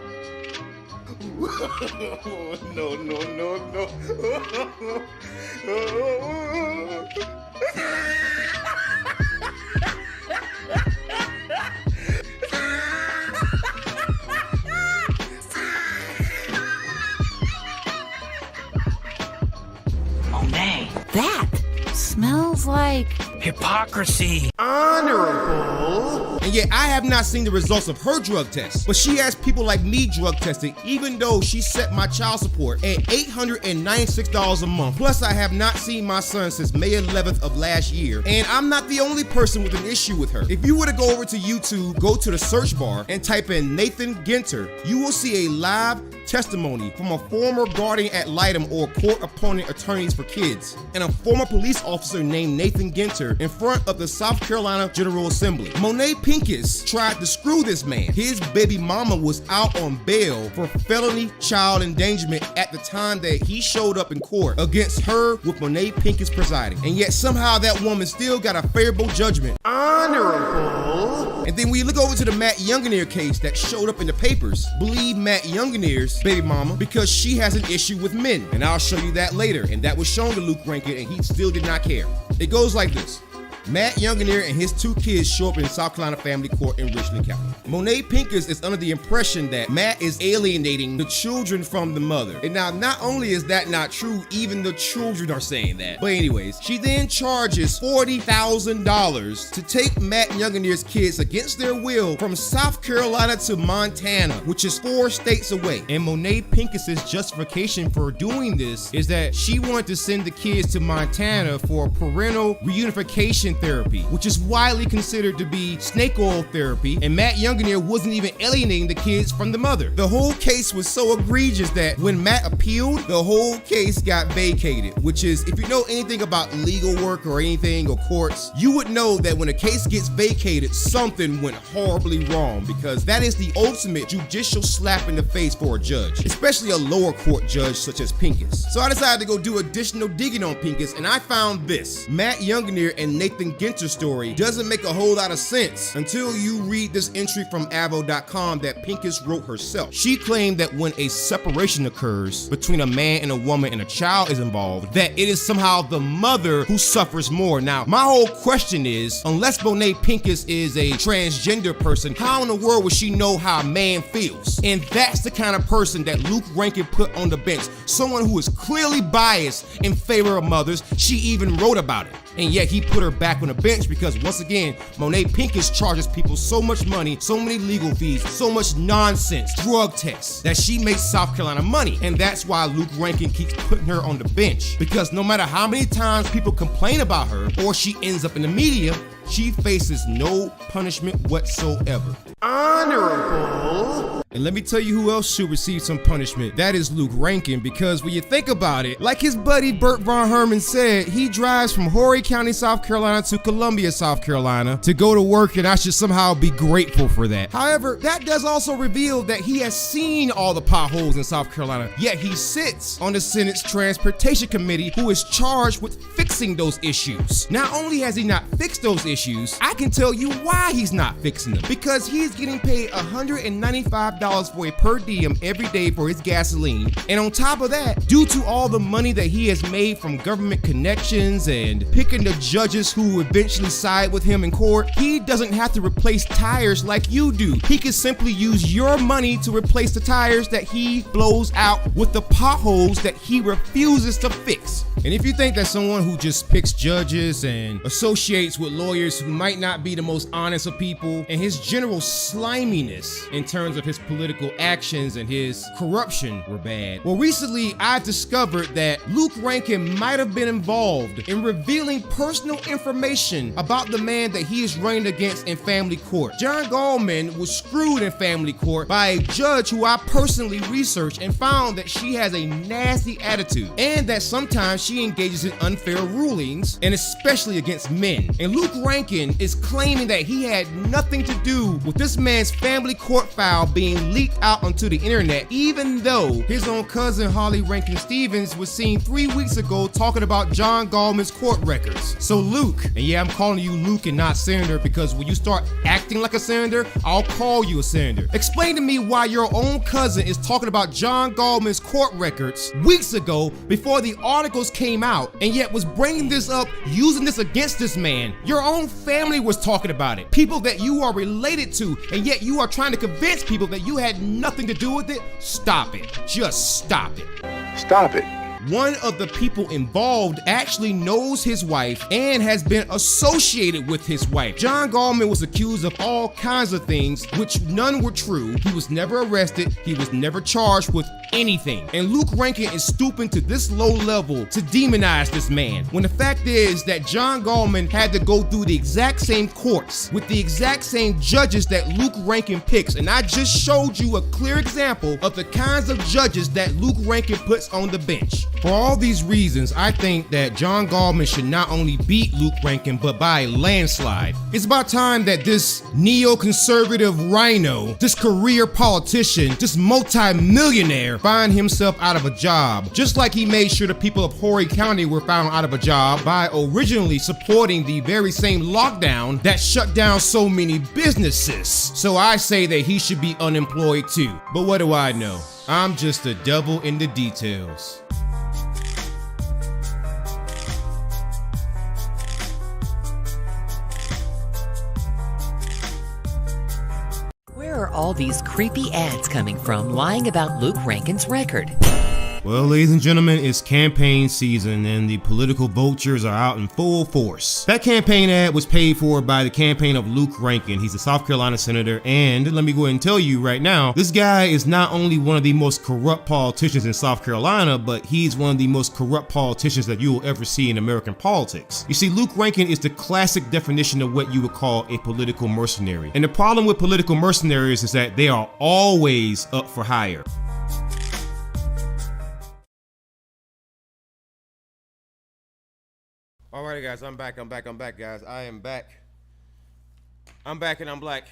No, no, no, no. Monet, that smells like hypocrisy. Honorable. And yet I have not seen the results of her drug test, but she has people like me drug tested, even though she set my child support at $896 a month. Plus I have not seen my son since May 11th of last year, and I'm not the only person with an issue with her. If you were to go over to YouTube, go to the search bar and type in Nathan Ginter, you will see a live testimony from a former guardian ad litem or court opponent attorneys for kids and a former police officer named Nathan Ginter in front of the South Carolina General Assembly. Monet Pincus tried to screw this man. His baby mama was out on bail for felony child endangerment at the time that he showed up in court against her with Monet Pincus presiding. And yet somehow that woman still got a favorable judgment. Honorable. And then when you look over to the Matt Youngeneer case that showed up in the papers, believe Matt Youngeneer's baby mama because she has an issue with men. And I'll show you that later. And that was shown to Luke Rankin and he still did not care. It goes like this. Matt Youngeneer and his 2 kids show up in South Carolina Family Court in Richland County. Monet Pincus is under the impression that Matt is alienating the children from the mother. And now, not only is that not true, even the children are saying that. But anyways, she then charges $40,000 to take Matt Youngeneer's kids against their will from South Carolina to Montana, which is 4 states away. And Monet Pincus's justification for doing this is that she wanted to send the kids to Montana for parental reunification therapy, which is widely considered to be snake oil therapy, and Matt Youngeneer wasn't even alienating the kids from the mother. The whole case was so egregious that when Matt appealed, the whole case got vacated, which is, if you know anything about legal work or anything or courts, you would know that when a case gets vacated, something went horribly wrong, because that is the ultimate judicial slap in the face for a judge, especially a lower court judge such as Pincus. So I decided to go do additional digging on Pincus, and I found this. Matt Youngeneer and Nathan Ginter story doesn't make a whole lot of sense until you read this entry from avo.com that Pincus wrote herself. She claimed that when a separation occurs between a man and a woman and a child is involved, that it is somehow the mother who suffers more. Now, my whole question is, unless Monet Pincus is a transgender person, how in the world would she know how a man feels? And that's the kind of person that Luke Rankin put on the bench. Someone who is clearly biased in favor of mothers. She even wrote about it. And yet he put her back on the bench because, once again, Monet Pincus charges people so much money, so many legal fees, so much nonsense, drug tests, that she makes South Carolina money. And that's why Luke Rankin keeps putting her on the bench. Because no matter how many times people complain about her or she ends up in the media, she faces no punishment whatsoever. Honorable. And let me tell you who else should receive some punishment. That is Luke Rankin, because when you think about it, like his buddy Bert Von Herman said, he drives from Horry County, South Carolina to Columbia, South Carolina to go to work, and I should somehow be grateful for that. However, that does also reveal that he has seen all the potholes in South Carolina, yet he sits on the Senate's Transportation Committee, who is charged with fixing those issues. Not only has he not fixed those issues, I can tell you why he's not fixing them. Because he's getting paid $195 for a per diem every day for his gasoline. And on top of that, due to all the money that he has made from government connections and picking the judges who eventually side with him in court, he doesn't have to replace tires like you do. He can simply use your money to replace the tires that he blows out with the potholes that he refuses to fix. And if you think that someone who just picks judges and associates with lawyers who might not be the most honest of people, and his general sliminess in terms of his political actions and his corruption were bad, well, recently I discovered that Luke Rankin might have been involved in revealing personal information about the man that he is running against in family court. John Goldman was screwed in family court by a judge who I personally researched and found that she has a nasty attitude and that sometimes she engages in unfair rulings, and especially against men. And Luke Rankin is claiming that he had nothing to do with this man's family court file being leaked out onto the internet, even though his own cousin Holly Rankin Stevens was seen 3 weeks ago talking about John Goldman's court records. So Luke, and yeah, I'm calling you Luke and not Senator, because when you start acting like a senator, I'll call you a senator. Explain to me why your own cousin is talking about John Goldman's court records weeks ago before the articles came out, and yet was bringing this up, using this against this man. Your own family was talking about it. People that you are related to, and yet you are trying to convince people that you had nothing to do with it. Stop it. Just stop it. Stop it. One of the people involved actually knows his wife and has been associated with his wife. John Goldman was accused of all kinds of things, which none were true. He was never arrested. He was never charged with anything. And Luke Rankin is stooping to this low level to demonize this man, when the fact is that John Goldman had to go through the exact same courts with the exact same judges that Luke Rankin picks. And I just showed you a clear example of the kinds of judges that Luke Rankin puts on the bench. For all these reasons, I think that John Goldman should not only beat Luke Rankin, but by a landslide. It's about time that this neoconservative rhino, this career politician, this multi-millionaire find himself out of a job, just like he made sure the people of Horry County were found out of a job by originally supporting the very same lockdown that shut down so many businesses. So I say that he should be unemployed too. But what do I know? I'm just the devil in the details. Where are all these creepy ads coming from lying about Luke Rankin's record? Well, ladies and gentlemen, it's campaign season and the political vultures are out in full force. That campaign ad was paid for by the campaign of Luke Rankin. He's a South Carolina senator, and let me go ahead and tell you right now, this guy is not only one of the most corrupt politicians in South Carolina, but he's one of the most corrupt politicians that you will ever see in American politics. You see, Luke Rankin is the classic definition of what you would call a political mercenary. And the problem with political mercenaries is that they are always up for hire. Alrighty guys, I'm back guys. I am back. I'm back and I'm black.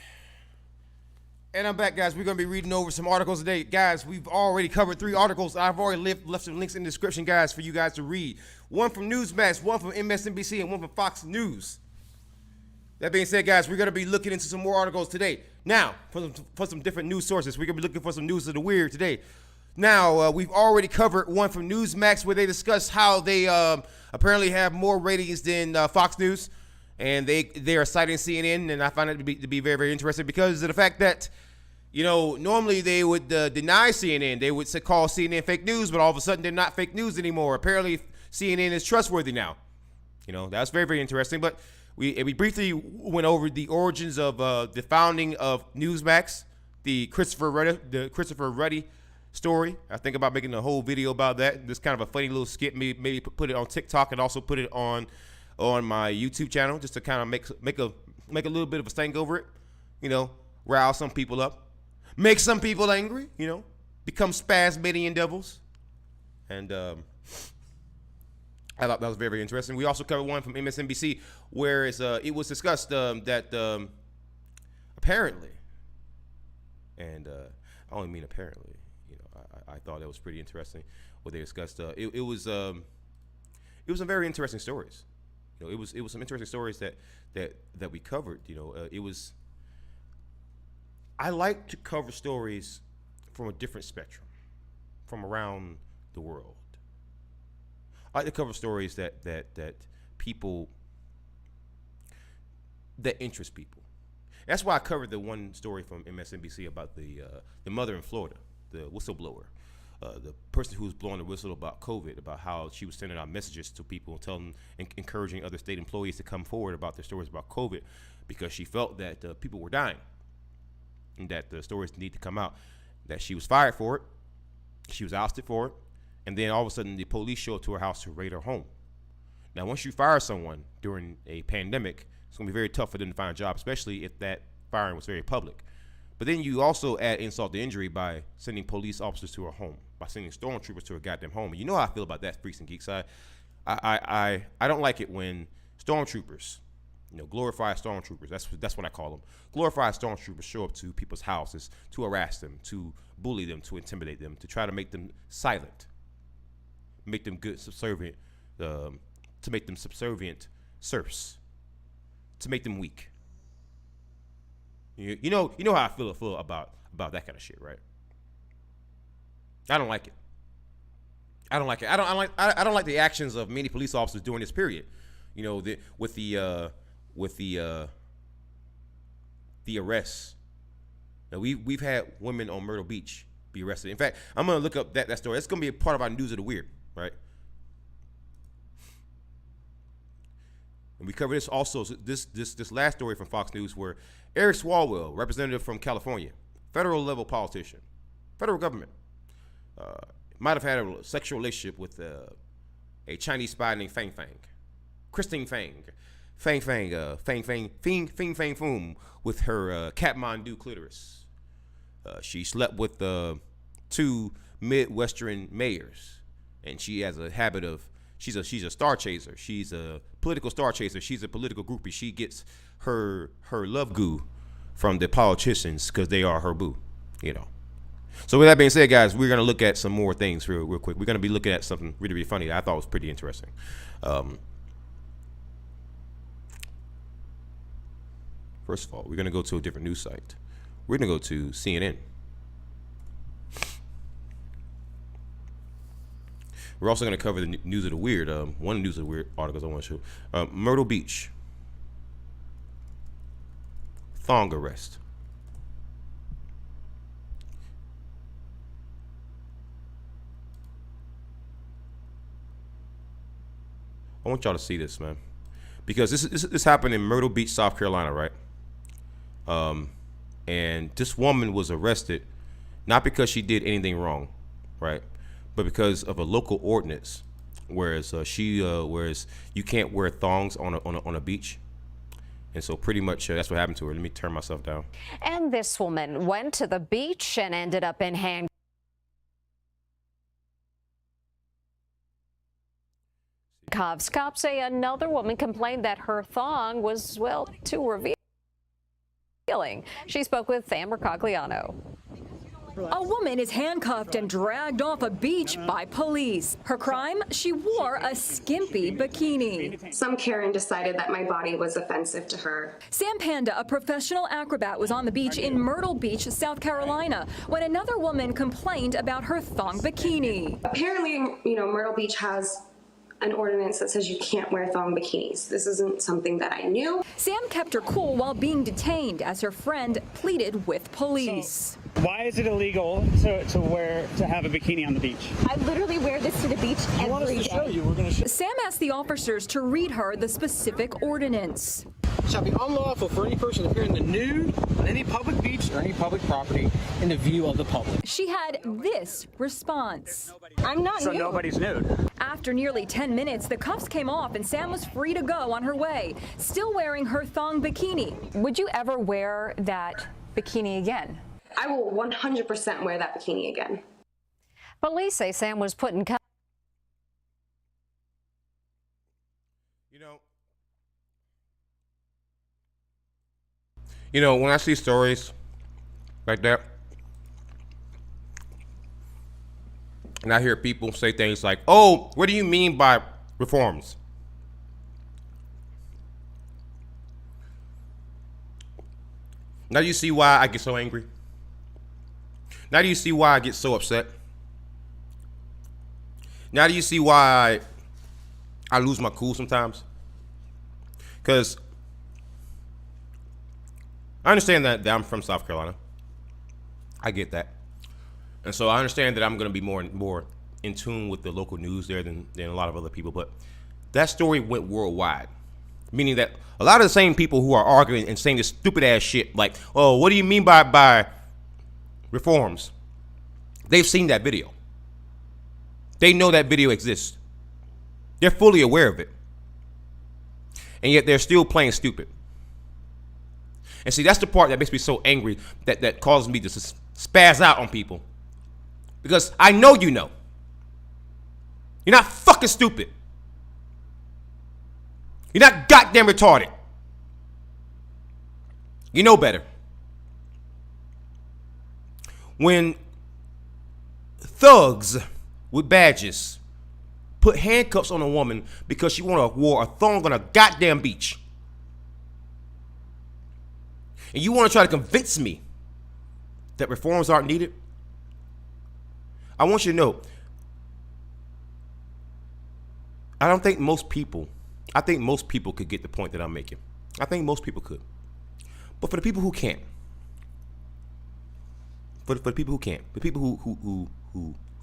And I'm back guys. We're gonna be reading over some articles today. Guys, we've already covered 3 articles. I've already left some links in the description, guys, for you guys to read. One from Newsmax, one from MSNBC, and one from Fox News. That being said, guys, we're gonna be looking into some more articles today. Now, for some different news sources, we're gonna be looking for some news of the weird today. Now, we've already covered one from Newsmax where they discuss how they apparently have more ratings than Fox News, and they are citing CNN, and I find it to be very, very interesting because of the fact that, you know, normally they would deny CNN. They would call CNN fake news, but all of a sudden they're not fake news anymore. Apparently CNN is trustworthy now. You know, that's very, very interesting. But we briefly went over the origins of the founding of Newsmax, the Christopher Ruddy story. I think about making a whole video about that. This kind of a funny little skit. Maybe put it on TikTok and also put it on my YouTube channel, just to kind of make a little bit of a stank over it. You know, rile some people up, make some people angry. You know, become spasmodian devils. And I thought that was very, very interesting. We also covered one from MSNBC where it was discussed that apparently, and I only mean apparently. I thought that was pretty interesting what they discussed. It was some very interesting stories. You know, it was some interesting stories that we covered. You know, I like to cover stories from a different spectrum, from around the world. I like to cover stories that people that interest people. That's why I covered the one story from MSNBC about the mother in Florida, the whistleblower. the person who was blowing the whistle about COVID, about how she was sending out messages to people, telling, encouraging other state employees to come forward about their stories about COVID, because she felt that people were dying and that the stories need to come out. That she was fired for it, she was ousted for it, and then all of a sudden the police show up to her house to raid her home. Now, once you fire someone during a pandemic, it's going to be very tough for them to find a job, especially if that firing was very public. But then you also add insult to injury by sending police officers to her home, by sending stormtroopers to her goddamn home. And you know how I feel about that, Freaks and Geeks. I don't like it when stormtroopers, glorified stormtroopers, that's what I call them. Glorified stormtroopers show up to people's houses to harass them, to bully them, to intimidate them, to try to make them silent, make them good subservient, to make them subservient serfs, to make them weak. You know how I feel about that kind of shit, right? I don't like it. I don't like it. I don't like the actions of many police officers during this period. With the arrests. Now we've had women on Myrtle Beach be arrested. In fact, I'm gonna look up that story. It's gonna be a part of our news of the weird, right? And we cover this also. This last story from Fox News, where Eric Swalwell, representative from California, federal level politician, federal government, might have had a sexual relationship with a Chinese spy named Fang Fang, Christine Fang, Fang Foom, with her Kathmandu clitoris. She slept with 2 Midwestern mayors, and she has a habit of, she's a star chaser. She's a political star chaser. She's a political groupie. She gets her love goo from the politicians because they are her boo, So with that being said, guys, we're gonna look at some more things real quick. We're gonna be looking at something really, really funny that I thought was pretty interesting. First of all, we're gonna go to a different news site. We're gonna go to CNN. We're also going to cover the news of the weird. One news of the weird articles I want to show. Myrtle Beach. Thong arrest. I want y'all to see this, man. Because this happened in Myrtle Beach, South Carolina, right? And this woman was arrested not because she did anything wrong, right? But because of a local ordinance, whereas you can't wear thongs on a beach, and so pretty much that's what happened to her. Let me turn myself down. And this woman went to the beach and ended up in handcuffs. Cops say another woman complained that her thong was, well, too revealing. She spoke with Sam Mercogliano. A woman is handcuffed and dragged off a beach by police. Her crime? She wore a skimpy bikini. Some Karen decided that my body was offensive to her. Sam Panda, a professional acrobat, was on the beach in Myrtle Beach, South Carolina, when another woman complained about her thong bikini. Apparently, Myrtle Beach has an ordinance that says you can't wear thong bikinis. This isn't something that I knew. Sam kept her cool while being detained as her friend pleaded with police. So, why is it illegal to have a bikini on the beach? I literally wear this to the beach every day. Show you. We're going to show. Sam asked the officers to read her the specific ordinance. It shall be unlawful for any person to appear in the nude on any public beach or any public property in the view of the public. She had this response. I'm not nude. So nobody's nude. After nearly 10 minutes, the cuffs came off and Sam was free to go on her way, still wearing her thong bikini. Would you ever wear that bikini again? I will 100% wear that bikini again. Police say Sam was put in cuffs. When I see stories like that, and I hear people say things like, "Oh, what do you mean by reforms?" Now do you see why I get so angry? Now do you see why I get so upset? Now do you see why I lose my cool sometimes? Because I understand that I'm from South Carolina. I get that. And so I understand that I'm going to be more in tune with the local news there than a lot of other people. But that story went worldwide, meaning that a lot of the same people who are arguing and saying this stupid ass shit, like, oh, what do you mean by reforms? They've seen that video. They know that video exists. They're fully aware of it. And yet they're still playing stupid. And see, that's the part that makes me so angry, that causes me to spaz out on people. Because I know you know. You're not fucking stupid. You're not goddamn retarded. You know better. When thugs with badges put handcuffs on a woman because she wore a thong on a goddamn beach, and you want to try to convince me that reforms aren't needed, I want you to know, I think most people could get the point that I'm making. I think most people could. But for the people who can't, the people who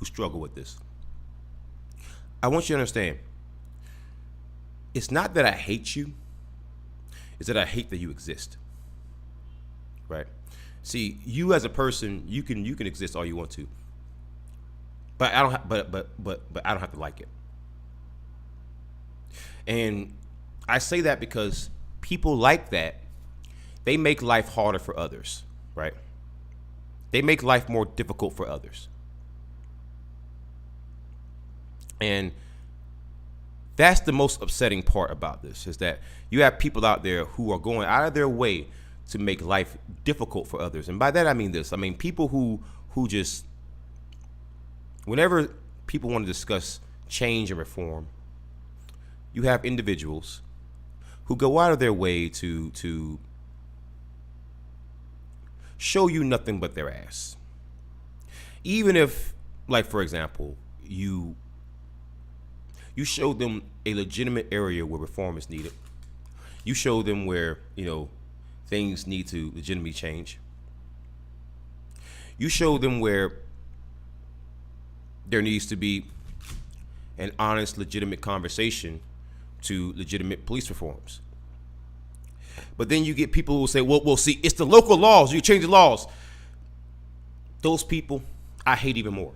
struggle with this, I want you to understand, it's not that I hate you, it's that I hate that you exist. Right? See, you as a person, you can exist all you want to. But I don't I don't have to like it. And I say that because people like that, they make life harder for others, right? They make life more difficult for others. And that's the most upsetting part about this, is that you have people out there who are going out of their way to make life difficult for others. And by that I mean this. I mean people who just, whenever people want to discuss change and reform, you have individuals who go out of their way to show you nothing but their ass. Even if, like, for example, you show them a legitimate area where reform is needed. You show them where, things need to legitimately change. You show them where there needs to be an honest, legitimate conversation to legitimate police reforms. But then you get people who say, well, see, it's the local laws. You change the laws. Those people, I hate even more.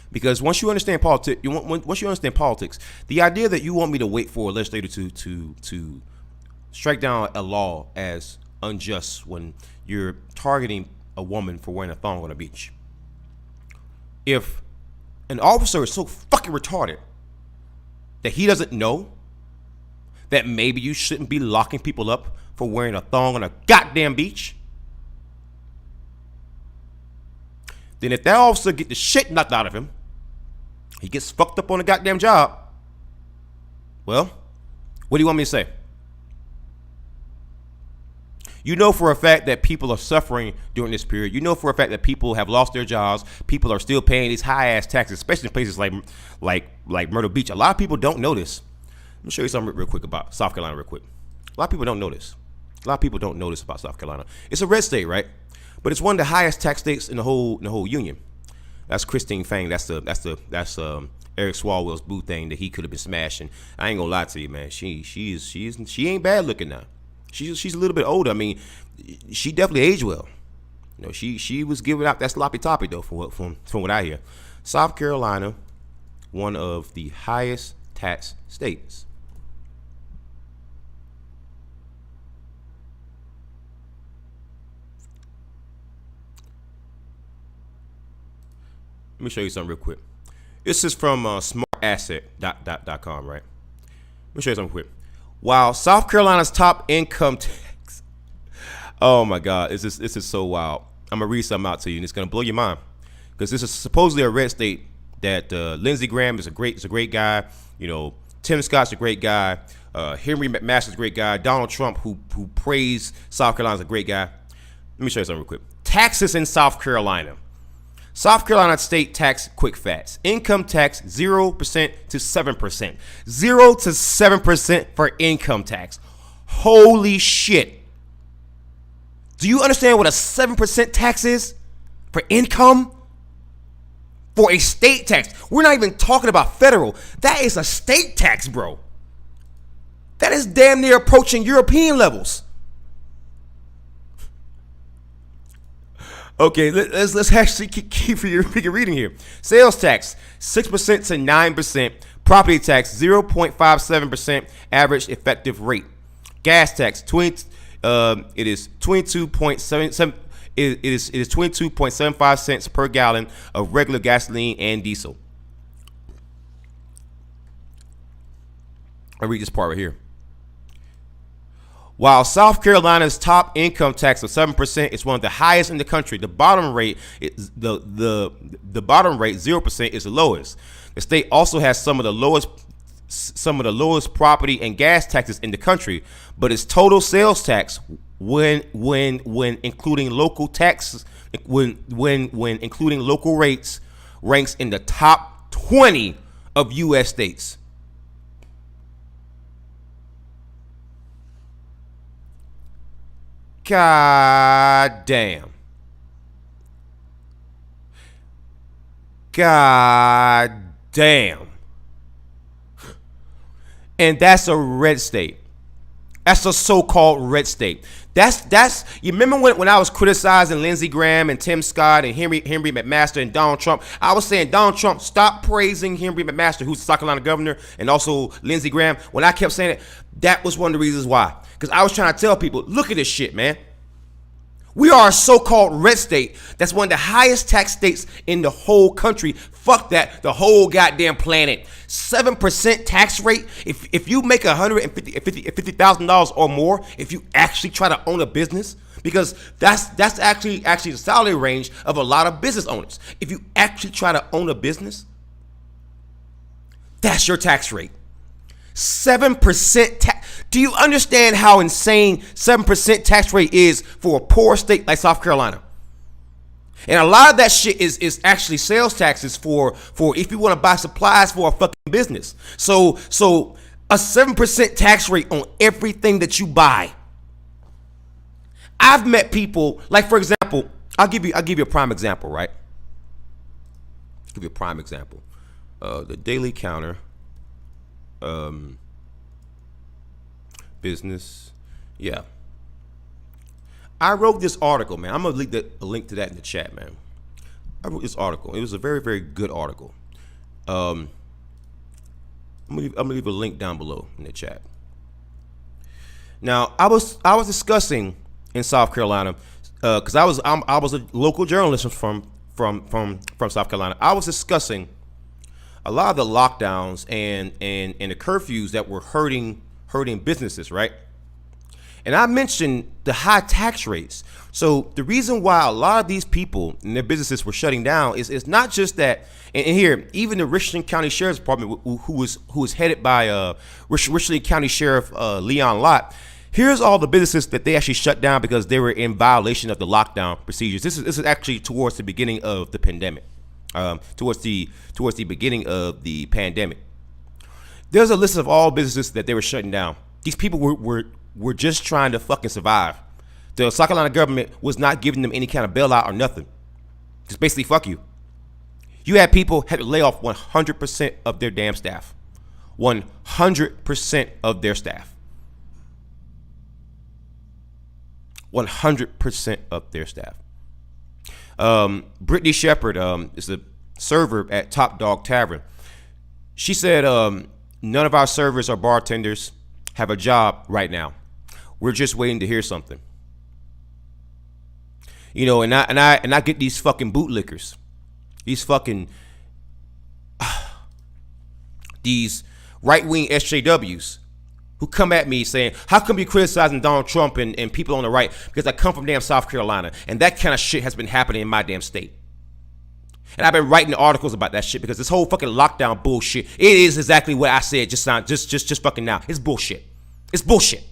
Because once you understand politics, the idea that you want me to wait for a legislator to strike down a law as unjust when you're targeting a woman for wearing a thong on a beach. If an officer is so fucking retarded that he doesn't know that maybe you shouldn't be locking people up for wearing a thong on a goddamn beach, then if that officer get the shit knocked out of him, he gets fucked up on a goddamn job, well, what do you want me to say? You know for a fact that people are suffering during this period. You know for a fact that people have lost their jobs. People are still paying these high-ass taxes, especially in places like Myrtle Beach. A lot of people don't know this. Let me show you something real quick about South Carolina real quick. A lot of people don't know this. A lot of people don't know this about South Carolina. It's a red state, right? But it's one of the highest tax states in the whole union. That's Christine Fang. That's Eric Swalwell's boo thing that he could have been smashing. I ain't gonna lie to you, man. She ain't bad looking now. She's a little bit older. I mean, she definitely aged well. She was giving out that sloppy toppy though, from what I hear. South Carolina, one of the highest tax states. Let me show you something real quick. This is from smartasset.com, right? Let me show you something quick. While South Carolina's top income tax, oh my God, this is so wild. I'm gonna read something out to you, and it's gonna blow your mind, because this is supposedly a red state. That Lindsey Graham is a great guy. Tim Scott's a great guy. Henry McMaster's a great guy. Donald Trump, who praised South Carolina's a great guy. Let me show you something real quick. Taxes in South Carolina. South Carolina state tax quick facts. Income tax 0% to 7%. 0 to 7% for income tax. Holy shit. Do you understand what a 7% tax is? For income? For a state tax. We're not even talking about federal. That is a state tax, bro. That is damn near approaching European levels. Okay, let's actually keep reading here. Sales tax, 6% to 9%. Property tax, 0.57%. Average effective rate. Gas tax, it is 22.77. It is 22.75 cents per gallon of regular gasoline and diesel. I'll read this part right here. While South Carolina's top income tax of 7% is one of the highest in the country, the bottom rate is the bottom rate 0% is the lowest. The state also has some of the lowest property and gas taxes in the country, but its total sales tax when including local taxes when including local rates ranks in the top 20 of US states. God damn. God damn. And that's a red state. That's a so-called red state. That's you remember when I was criticizing Lindsey Graham and Tim Scott and Henry McMaster and Donald Trump? I was saying, Donald Trump, stop praising Henry McMaster, who's the South Carolina governor, and also Lindsey Graham. When I kept saying it, that was one of the reasons why. Because I was trying to tell people, look at this shit, man. We are a so-called red state. That's one of the highest tax states in the whole country. Fuck that, the whole goddamn planet. 7% tax rate. If you make $150,000 or more, if you actually try to own a business, because that's actually the salary range of a lot of business owners. If you actually try to own a business, that's your tax rate. 7% tax. Do you understand how insane 7% tax rate is for a poor state like South Carolina? And a lot of that shit is actually sales taxes for if you want to buy supplies for a fucking business. So a 7% tax rate on everything that you buy. I've met people, like, for example, I'll give you a prime example, right? I'll give you a prime example. The Daily Counter. Business. Yeah. I wrote this article, man. I'm going to link to that in the chat, man. I wrote this article. It was a very, very good article. I'm gonna leave a link down below in the chat. Now, I was discussing in South Carolina, because I was a local journalist from South Carolina. I was discussing a lot of the lockdowns and the curfews that were hurting businesses, right? And I mentioned the high tax rates. So the reason why a lot of these people and their businesses were shutting down is not just that. And here, even the Richland County Sheriff's Department, who was headed by Richland County Sheriff Leon Lott. Here's all the businesses that they actually shut down because they were in violation of the lockdown procedures. This is actually towards the beginning of the pandemic. Towards the beginning of the pandemic. There's a list of all businesses that they were shutting down. These people were just trying to fucking survive. The South Carolina government was not giving them any kind of bailout or nothing. Just basically fuck you. You had people had to lay off 100% of their damn staff. 100% of their staff. 100% of their staff. Brittany Shepard is a server at Top Dog Tavern. She said none of our servers or bartenders have a job right now. We're just waiting to hear something. You know, and I get these fucking bootlickers, these fucking these right-wing SJWs who come at me saying, how come you criticizing Donald Trump and people on the right? Because I come from damn South Carolina, and that kind of shit has been happening in my damn state. And I've been writing articles about that shit because this whole fucking lockdown bullshit, it is exactly what I said just fucking now. It's bullshit. It's bullshit.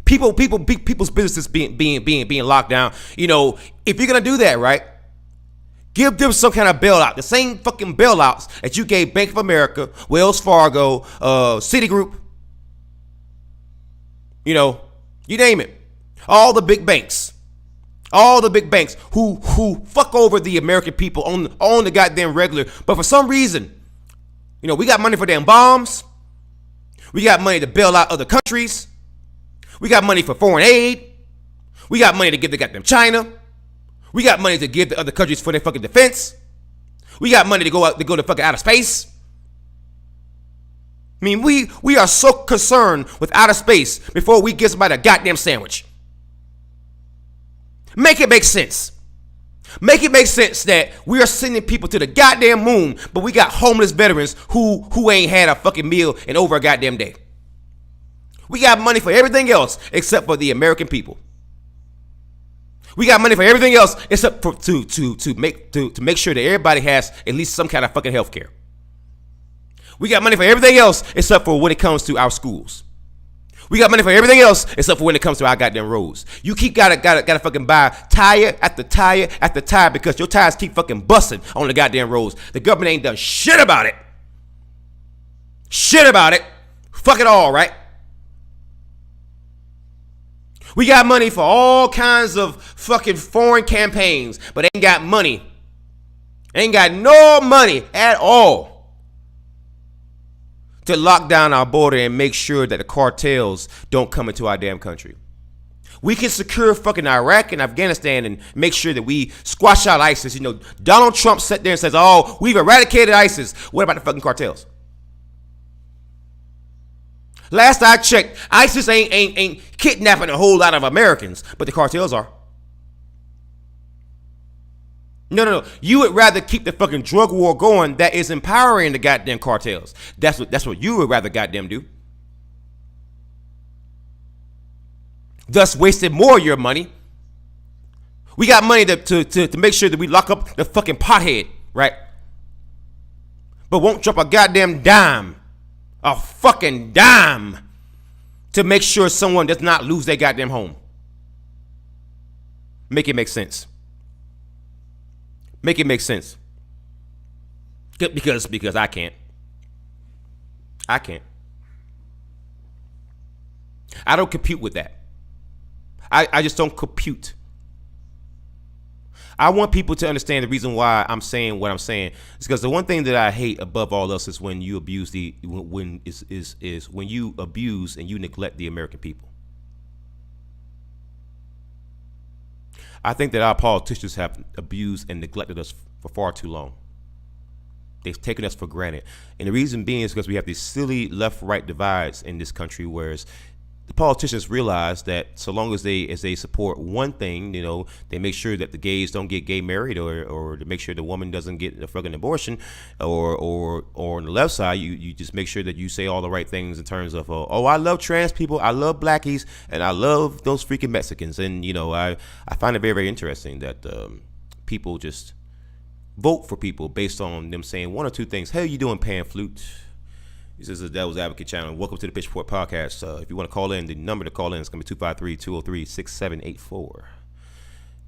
People's businesses being locked down. You know, if you're gonna do that, right, give them some kind of bailout. The same fucking bailouts that you gave Bank of America, Wells Fargo, Citigroup. You know, you name it. All the big banks. All the big banks who fuck over the American people on the goddamn regular. But for some reason, you know, we got money for damn bombs. We got money to bail out other countries. We got money for foreign aid. We got money to give to goddamn China. We got money to give to other countries for their fucking defense. We got money to go to fucking outer space. I mean, we are so concerned with outer space before we give somebody a goddamn sandwich. Make it make sense. Make it make sense that we are sending people to the goddamn moon, but we got homeless veterans who ain't had a fucking meal in over a goddamn day. We got money for everything else except for the American people. We got money for everything else except for to make sure that everybody has at least some kind of fucking health care. We got money for everything else except for when it comes to our schools. We got money for everything else except for when it comes to our goddamn roads. You keep gotta fucking buy tire after tire after tire because your tires keep fucking busting on the goddamn roads. The government ain't done shit about it. Shit about it. Fuck it all, right? We got money for all kinds of fucking foreign campaigns, but ain't got money. Ain't got no money at all to lock down our border and make sure that the cartels don't come into our damn country. We can secure fucking Iraq and Afghanistan and make sure that we squash out ISIS. You know, Donald Trump sat there and says, oh, we've eradicated ISIS. What about the fucking cartels? Last I checked, ISIS ain't kidnapping a whole lot of Americans, but the cartels are. No. You would rather keep the fucking drug war going that is empowering the goddamn cartels. That's what you would rather goddamn do. Thus wasting more of your money. We got money to make sure that we lock up the fucking pothead, right? But won't drop a goddamn dime. A fucking dime to make sure someone does not lose their goddamn home. Make it make sense. Make it make sense. Because I can't. I can't. I don't compute with that. I just don't compute. I want people to understand the reason why I'm saying what I'm saying. It's because the one thing that I hate above all else is when you abuse when you abuse and you neglect the American people. I think that our politicians have abused and neglected us for far too long. They've taken us for granted. And the reason being is because we have these silly left-right divides in this country, whereas the politicians realize that so long as they support one thing, you know, they make sure that the gays don't get gay married, or to make sure the woman doesn't get a fucking abortion, or on the left side, you just make sure that you say all the right things in terms of, oh, I love trans people, I love blackies, and I love those freaking Mexicans. And, you know, I find it very, very interesting that people just vote for people based on them saying one or two things. How you doing, Pan Flute? This is the Devil's Advocate channel. Welcome to the Pitchfork podcast. If you want to call in, the number to call in is going to be 253-203-6784.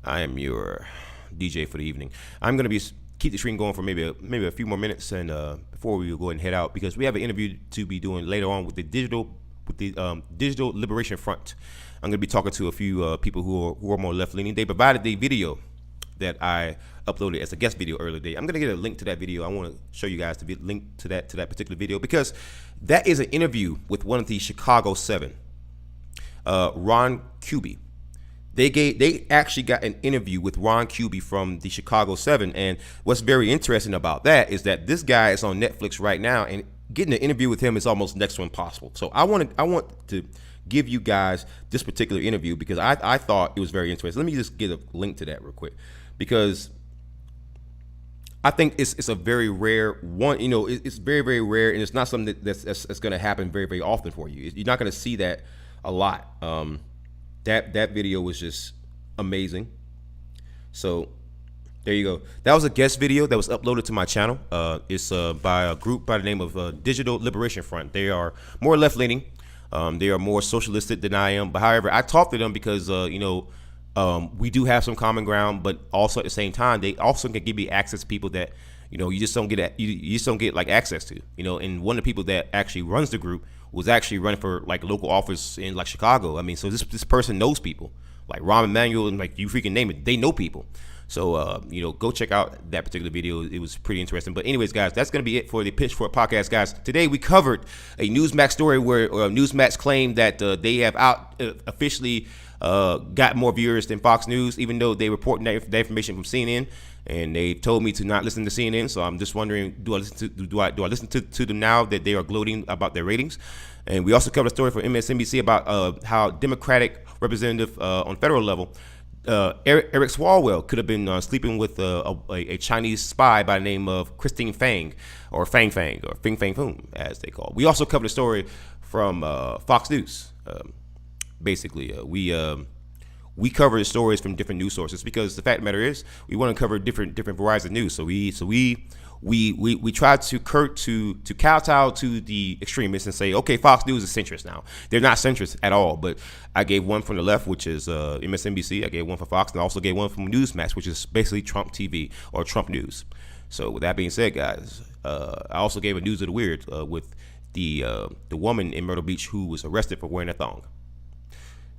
I am your DJ for the evening. I'm going to keep the stream going for maybe a few more minutes, and before we go ahead and head out, because we have an interview to be doing later on with the digital liberation front. I'm going to be talking to a few people who are more left leaning. They provided the video that I uploaded as a guest video earlier today. I'm gonna get a link to that video. I want to show you guys the link to that particular video, because that is an interview with one of the Chicago 7, Ron Kuby. They actually got an interview with Ron Kuby from the Chicago 7, and what's very interesting about that is that this guy is on Netflix right now, and getting an interview with him is almost next to impossible. So I want to give you guys this particular interview because I thought it was very interesting. Let me just get a link to that real quick, because I think it's a very rare one. You know, it's very, very rare, and it's not something that's going to happen very, very often for you. You're not going to see that a lot. That video was just amazing. So there you go. That was a guest video that was uploaded to my channel. It's by a group by the name of Digital Liberation Front. They are more left-leaning. They are more socialistic than I am. But however, I talked to them because we do have some common ground, but also at the same time, they also can give me access to people that, you know, you just don't get like access to, you know. And one of the people that actually runs the group was actually running for like local office in like Chicago. I mean, so this person knows people. like Rahm Emanuel, and like you freaking name it, they know people. So, you know, go check out that particular video. It was pretty interesting. But anyways, guys, that's going to be it for the Pitchfork podcast, guys. Today, we covered a Newsmax story where Newsmax claimed that they have officially got more viewers than Fox News, even though they report that information from CNN. And they told me to not listen to CNN. So I'm just wondering, do I listen to them now that they are gloating about their ratings? And we also covered a story for MSNBC about how Democratic representative on federal level, Eric Swalwell, could have been sleeping with a Chinese spy by the name of Christine Fang, or Fang Fang, or Fing Fang Foom, as they call it. We also covered a story from Fox News. Basically, we cover the stories from different news sources because the fact of the matter is we want to cover different varieties of news. So we try to kowtow to the extremists and say, okay, Fox News is centrist now. They're not centrist at all. But I gave one from the left, which is MSNBC. I gave one for Fox, and I also gave one from Newsmax, which is basically Trump TV or Trump News. So with that being said, guys, I also gave a News of the Weird with the woman in Myrtle Beach who was arrested for wearing a thong.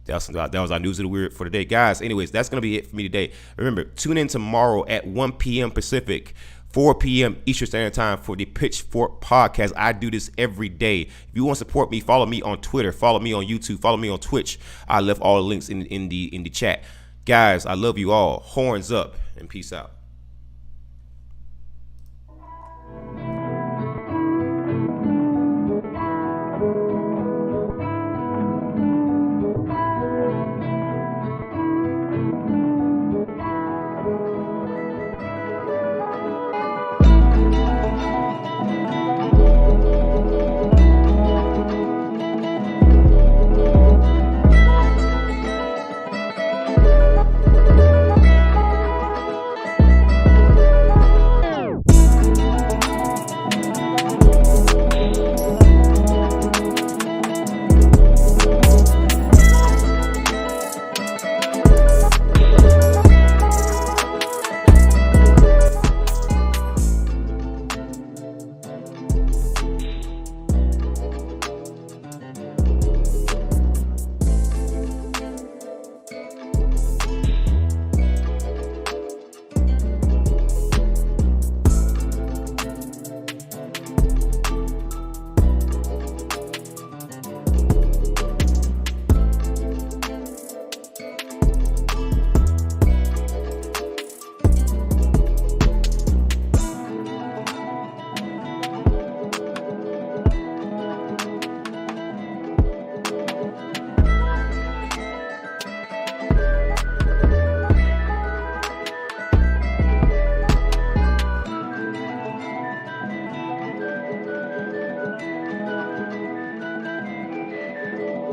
That was our News of the Weird for today, guys. Anyways, that's going to be it for me today. Remember, tune in tomorrow at 1 p.m. Pacific, 4 p.m. Eastern Standard Time for the Pitchfork podcast. I do this every day. If you want to support me, follow me on Twitter, follow me on YouTube, follow me on Twitch. I left all the links in the chat. Guys, I love you all. Horns up and peace out.